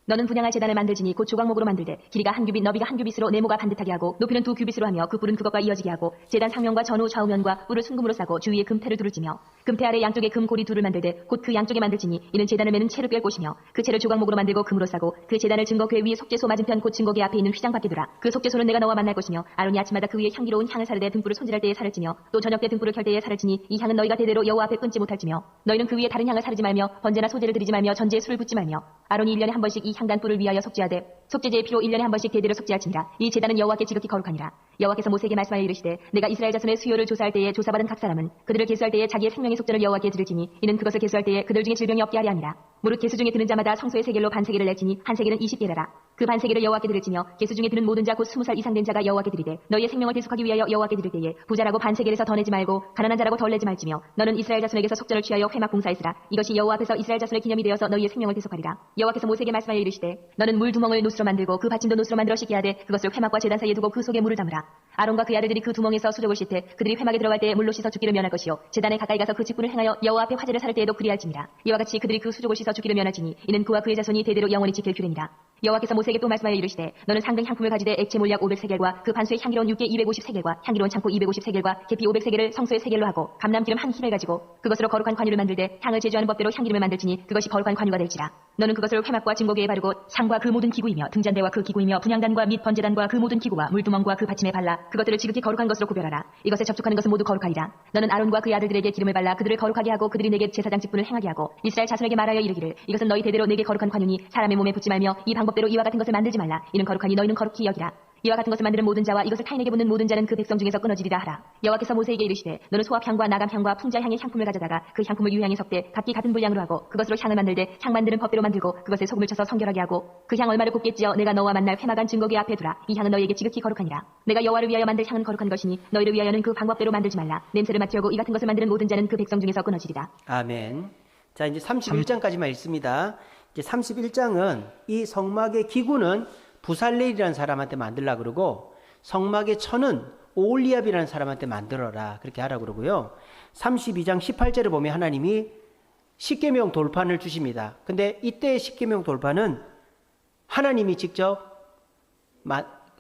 너는 분향할 제단을 만들지니 곧 조각목으로 만들되 길이가 한 규빗 너비가 한 규빗으로 네모가 반듯하게 하고 높이는 2규빗으로 하며 그 뿔은 그것과 이어지게 하고 제단 상면과 전후 좌우면과 뿔을 순금으로 싸고 주위에 금태를 두를 찌며 금태 아래 양쪽에 금고리 둘을 만들되 곧 그 양쪽에 만들지니 이는 제단을 매는 채를 꿰을 곳이며 그 채를 조각목으로 만들고 금으로 싸고 그 제단을 증거궤 위에 속죄소 맞은편 곧 증거궤 앞에 있는 휘장 밖에 두라. 그 속죄소는 내가 너와 만날 것이며 아론이 아침마다 그 위에 향기로운 향을 사르되 등불을 손질할 때에 살을 찌며 또 저녁 때 등불을 켤 때에 살을 찌니 이 향은 너희가 대대로 여호와 앞에 끊지 못할지며 너희는 그 위에 다른 향을 사르지 말며 번제나 소제를 드리지 말며 전제에 술을 붓지 말며 아론이 1년에 한 번씩 이 향단 뿔을 위하여 속죄하되 속죄제의 피로 1년에 한 번씩 대대로 속죄할지니라. 이 제단은 여호와께 지극히 거룩하니라. 여호와께서 모세에게 말씀하여 이르시되 내가 이스라엘 자손의 수요를 조사할 때에 조사받은 각 사람은 그들을 계수할 때에 자기의 생명의 속전을 여호와께 드릴지니 이는 그것을 계수할 때에 그들 중에 질병이 없게 하려 함이라. 무릇 계수 중에 드는 자마다 성소의 세겔로 반세겔을 낼지니 한 세겔은 20게라라. 그 반세겔을 여호와께 드릴지며 계수 중에 드는 모든 자 곧 20살 이상 된 자가 여호와께 드리되 너희의 생명을 대속하기 위하여 여호와께 드릴 때에 부자라고 반세겔에서 더 내지 말고 가난한 자라고 덜 내지 말지며 너는 이스라엘 자손에게서 속전을 취하여 회막 봉사했으라. 이것이 여호와 앞에서 이스라엘 자손의 기념이 되어서 너희의 생명을 대속하리라. 여호와께서 모세에게 말씀하여 이르시되 너는 물 두멍을 노스로 만들고 그 받침도 노스로 만들어 씻게 하되 그것을 회막과 제단 사이에 두고 그 속에 물을 담으라. 아론과 그의 아들들이 그 두멍에서 수족을 씻되 그들이 회막에 들어갈 때에 물로 씻어 죽기를 면할 것이요 제단에 가까이 가서 그 직분을 행하여 여호와 앞에 화제를 사를 때에도 그리할지니라. 이와 같이 그들이 그 수족을 씻어 죽기를 면할지니 이는 그와 그의 자손이 대대로 영원히 지킬 규례니라. 여호와께서 모세에게 또 말씀하여 이르시되 너는 상등 향품을 가지되 액체 몰약 500세겔과 그 반수의 향기로운 육개 250세겔과 향기로운 창포 250세겔과 계피 500세겔을 성소의 세겔로 하고 감람기름 한 흰을 가지고 그것으로 거룩한 관유를 만들되 향을 제조하는 법대로 향기름을 만들지니 그것이 거룩한 관유가 될지라. 너는 그것을 회막과 증거궤에 바르고 상과 그 모든 기구이며 등잔대와 그 기구이며 분향단과 및 번제단과 그 모든 기구와 물두멍과 그 받침에 발라 그것들을 지극히 거룩한 것으로 구별하라. 이것에 접촉하는 것은 모두 거룩하리라. 너는 아론과 그의 아들들에게 기름을 발라 그들을 거룩하게 하고 그들이 내게 제사장 직분을 행하게 하고 이스라엘 자손에게 말하여 이르기를 이것은 너희 대대로 내게 거룩한 관유니 사람의 몸에 붙지 말며 이 방법대로 이와 같은 것을 만들지 말라. 이는 거룩하니 너희는 거룩히 여기라. 이와 같은 것을 만드는 모든 자와 이것을 타인에게 붓는 모든 자는 그 백성 중에서 끊어지리라 하라. 여호와께서 모세에게 이르시되 너는 소합향과 나감향과 풍자향의 향품을 가져다가 그 향품을 유향에 섞되 각기 같은 분량으로 하고 그것으로 향을 만들되 향 만드는 법대로 만들고 그것에 소금을 쳐서 성결하게 하고 그 향 얼마를 곱게 찌어 내가 너와 만날 회막안 증거궤 앞에 두라. 이 향은 너희에게 지극히 거룩하니라. 내가 여호와를 위하여 만들 향은 거룩한 것이니 너희를 위하여는 그 방법대로 만들지 말라. 냄새를 맡으려고 이 같은 것을 만드는 모든 자는 그 백성 중에서 끊어지리라. 아멘. 자, 이제 31장까지만 읽습니다. 이제 31장은 이 성막의 기구는 부살렐이라는 사람한테 만들라 그러고 성막의 천은 오홀리압이라는 사람한테 만들어라 그렇게 하라 그러고요. 32장 18절에 보면 하나님이 십계명 돌판을 주십니다. 근데 이때의 십계명 돌판은 하나님이 직접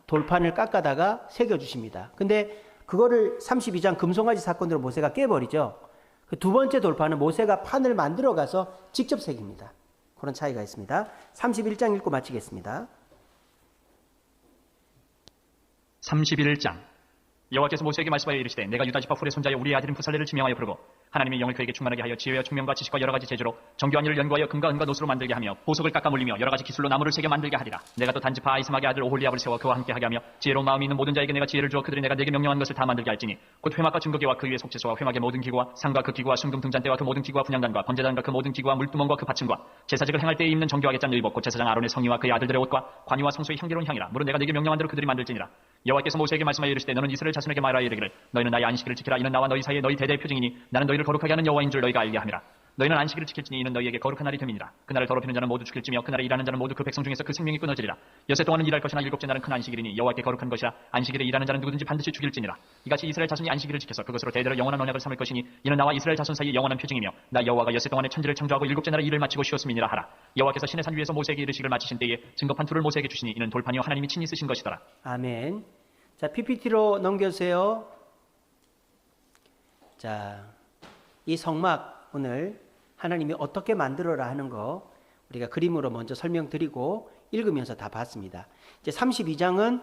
돌판을 깎아다가 새겨 주십니다. 근데 그거를 32장 금송아지 사건으로 모세가 깨버리죠. 그 두 번째 돌판은 모세가 판을 만들어 가서 직접 새깁니다. 그런 차이가 있습니다. 31장 읽고 마치겠습니다. 31장. 여호와께서 모세에게 말씀하여 이르시되 내가 유다 지파 훌의 손자여 우리의 아들인 부살레를 지명하여 부르고 하나님의 영을 그에게 충만하게 하여 지혜와 총명과 지식과 여러 가지 재주로 정교한 일을 연구하여 금과 은과 노스로 만들게 하며 보석을 깎아 물리며 여러 가지 기술로 나무를 새겨 만들게 하리라. 내가 또 단지파 아이사막의 아들 오홀리압을 세워 그와 함께 하게 하며 지혜로운 마음이 있는 모든 자에게 내가 지혜를 주어 그들이 내가 내게 명령한 것을 다 만들게 할지니 곧 회막과 증거궤와 그 위에 속죄소와 회막의 모든 기구와 상과 그 기구와 순금 등잔대와 그 모든 기구와 분향단과 번제단과 그 모든 기구와 물두멍과 그 받침과 제사직을 행할 때에 입는 정교하게 짠 의복 곧 제사장 아론의 성의와 그의 아들들의 옷과 관유와 성소의 향기로운 향이라. 무릇 내가 내게 명령한 대로 그들이 만들지니라. 여호와께서 모세에게 말씀하여 이르시되 너는 이스라엘 자손에게 말하여 이르기를 너희는 나의 안식일을 지키라. 이는 나와 너희 사이에 너희 대대의 표징이니 나는 너희를 거룩하게 하는 여호와인 줄 너희가 알게 함이라. 너희는 안식일을 지킬지니 이는 너희에게 거룩한 날이 됨이니라. 그날을 더럽히는 자는 모두 죽일지며 그날에 일하는 자는 모두 그 백성 중에서 그 생명이 끊어지리라. 여세 동안은 일할 것이나 일곱째 날은 큰 안식일이니 여호와께 거룩한 것이라. 안식일에 일하는 자는 누구든지 반드시 죽일지니라. 이같이 이스라엘 자손이 안식일을 지켜서 그것으로 대대로 영원한 언약을 삼을 것이니 이는 나와 이스라엘 자손 사이에 영원한 표징이며 나 여호와가 여세 동안에 천지를 창조하고 일곱째 날에 일을 마치고 쉬었음이니라 하라. 여호와께서 신의 산 위에서 모세에게 이르시기를 마치신 때에 증거판 둘을 모세에게 주시니 이는 돌판이요 하나님이 친히 쓰신 것이더라. 아멘. 자, PPT로 넘겨주세요. 자, 이 성막 오늘 하나님이 어떻게 만들어라 하는 거 우리가 그림으로 먼저 설명드리고 읽으면서 다 봤습니다. 이제 32장은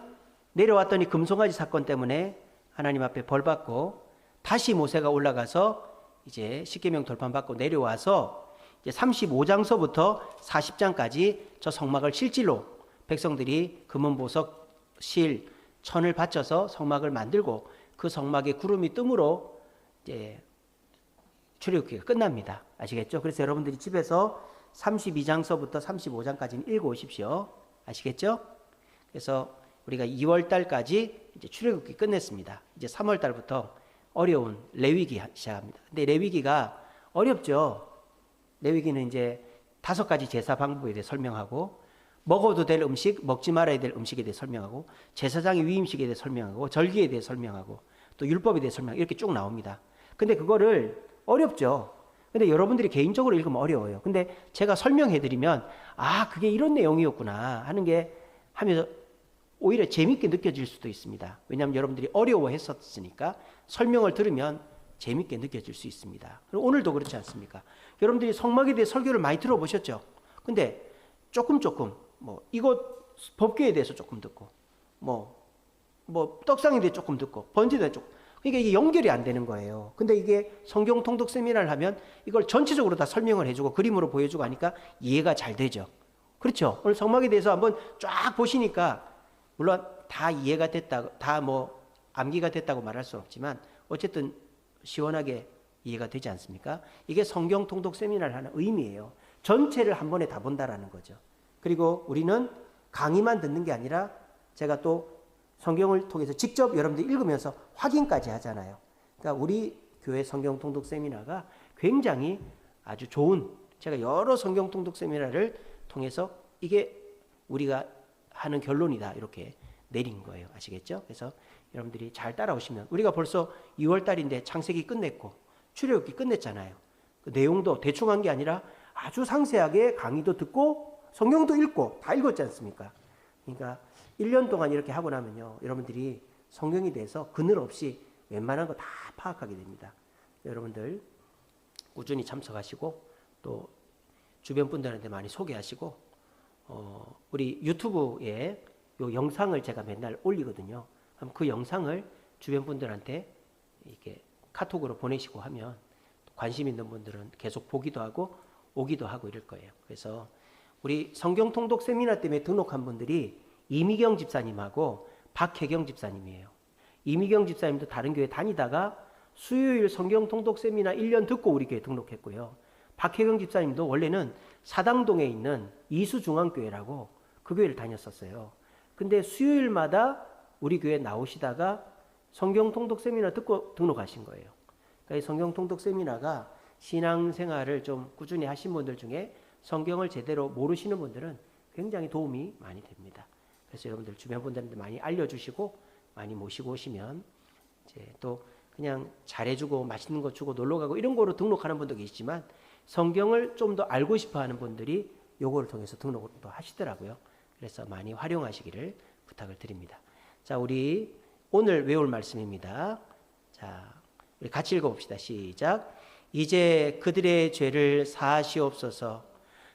내려왔더니 금송아지 사건 때문에 하나님 앞에 벌받고 다시 모세가 올라가서 이제 십계명 돌판받고 내려와서 이제 35장서부터 40장까지 저 성막을 실질로 백성들이 금은 보석, 실, 천을 바쳐서 성막을 만들고 그 성막에 구름이 뜸으로 이제 출애굽기가 끝납니다. 아시겠죠? 그래서 여러분들이 집에서 32장서부터 35장까지는 읽어오십시오. 아시겠죠? 그래서 우리가 2월 달까지 이제 출애굽기 끝냈습니다. 이제 3월 달부터 어려운 레위기 시작합니다. 근데 레위기가 어렵죠. 레위기는 이제 5가지 제사 방법에 대해 설명하고 먹어도 될 음식, 먹지 말아야 될 음식에 대해 설명하고 제사장의 위임식에 대해 설명하고 절기에 대해 설명하고 또 율법에 대해 설명하고 이렇게 쭉 나옵니다. 근데 그거를 어렵죠. 근데 여러분들이 개인적으로 읽으면 어려워요. 근데 제가 설명해 드리면 아, 그게 이런 내용이었구나 하는 게 하면서 오히려 재밌게 느껴질 수도 있습니다. 왜냐하면 여러분들이 어려워했었으니까 설명을 들으면 재밌게 느껴질 수 있습니다. 오늘도 그렇지 않습니까? 여러분들이 성막에 대해 설교를 많이 들어보셨죠? 근데 조금 뭐 이것 법궤에 대해서 조금 듣고 뭐 떡상에 대해 조금 듣고 번제에 대해 조금, 그러니까 이게 연결이 안 되는 거예요. 근데 이게 성경 통독 세미나를 하면 이걸 전체적으로 다 설명을 해주고 그림으로 보여주고 하니까 이해가 잘 되죠. 그렇죠? 오늘 성막에 대해서 한번 쫙 보시니까 물론 다 이해가 됐다, 다 뭐 암기가 됐다고 말할 수는 없지만 어쨌든 시원하게 이해가 되지 않습니까? 이게 성경 통독 세미나를 하는 의미예요. 전체를 한 번에 다 본다라는 거죠. 그리고 우리는 강의만 듣는 게 아니라 제가 또 성경을 통해서 직접 여러분들이 읽으면서 확인까지 하잖아요. 그러니까 우리 교회 성경 통독 세미나가 굉장히 아주 좋은, 제가 여러 성경 통독 세미나를 통해서 이게 우리가 하는 결론이다 이렇게 내린 거예요. 아시겠죠? 그래서 여러분들이 잘 따라오시면, 우리가 벌써 2월 달인데 창세기 끝냈고 출애굽기 끝냈잖아요. 그 내용도 대충 한 게 아니라 아주 상세하게 강의도 듣고 성경도 읽고 다 읽었지 않습니까? 그러니까 1년 동안 이렇게 하고 나면요, 여러분들이 성경에 대해서 그늘 없이 웬만한 거 다 파악하게 됩니다. 여러분들 꾸준히 참석하시고 또 주변 분들한테 많이 소개하시고, 우리 유튜브에 요 영상을 제가 맨날 올리거든요. 그럼 그 영상을 주변 분들한테 이렇게 카톡으로 보내시고 하면 관심 있는 분들은 계속 보기도 하고 오기도 하고 이럴 거예요. 그래서 우리 성경 통독 세미나 때문에 등록한 분들이 이미경 집사님하고 박혜경 집사님이에요. 이미경 집사님도 다른 교회 다니다가 수요일 성경 통독 세미나 1년 듣고 우리 교회 등록했고요. 박혜경 집사님도 원래는 사당동에 있는 이수중앙교회라고 그 교회를 다녔었어요. 근데 수요일마다 우리 교회 나오시다가 성경 통독 세미나 듣고 등록하신 거예요. 그러니까 이 성경 통독 세미나가 신앙생활을 좀 꾸준히 하신 분들 중에 성경을 제대로 모르시는 분들은 굉장히 도움이 많이 됩니다. 그래서 여러분들 주변 분들한테 많이 알려주시고 많이 모시고 오시면 이제 또 그냥 잘해주고 맛있는 거 주고 놀러가고 이런 거로 등록하는 분도 계시지만 성경을 좀 더 알고 싶어하는 분들이 요거를 통해서 등록을 또 하시더라고요. 그래서 많이 활용하시기를 부탁을 드립니다. 자, 우리 오늘 외울 말씀입니다. 자, 우리 같이 읽어봅시다. 시작. 이제 그들의 죄를 사하시옵소서.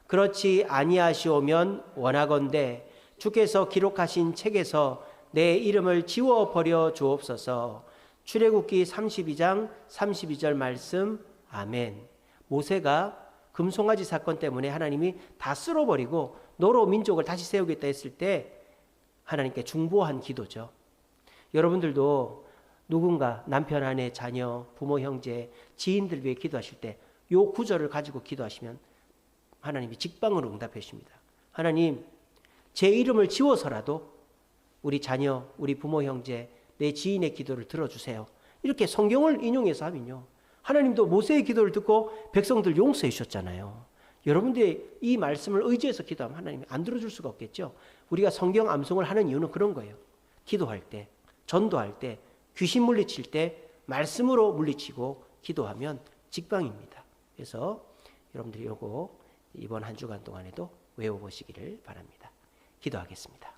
그렇지 아니하시오면 원하건대 주께서 기록하신 책에서 내 이름을 지워버려 주옵소서. 출애굽기 32장 32절 말씀. 아멘. 모세가 금송아지 사건 때문에 하나님이 다 쓸어버리고 노로 민족을 다시 세우겠다 했을 때 하나님께 중보한 기도죠. 여러분들도 누군가 남편, 아내, 자녀, 부모, 형제, 지인들 위해 기도하실 때 이 구절을 가지고 기도하시면 하나님이 직방으로 응답해 주십니다. 하나님, 제 이름을 지워서라도 우리 자녀, 우리 부모, 형제, 내 지인의 기도를 들어주세요. 이렇게 성경을 인용해서 하면요, 하나님도 모세의 기도를 듣고 백성들 용서해 주셨잖아요. 여러분들이 이 말씀을 의지해서 기도하면 하나님이 안 들어줄 수가 없겠죠. 우리가 성경 암송을 하는 이유는 그런 거예요. 기도할 때, 전도할 때, 귀신 물리칠 때 말씀으로 물리치고 기도하면 직방입니다. 그래서 여러분들이 요거 이번 한 주간 동안에도 외워보시기를 바랍니다. 기도하겠습니다.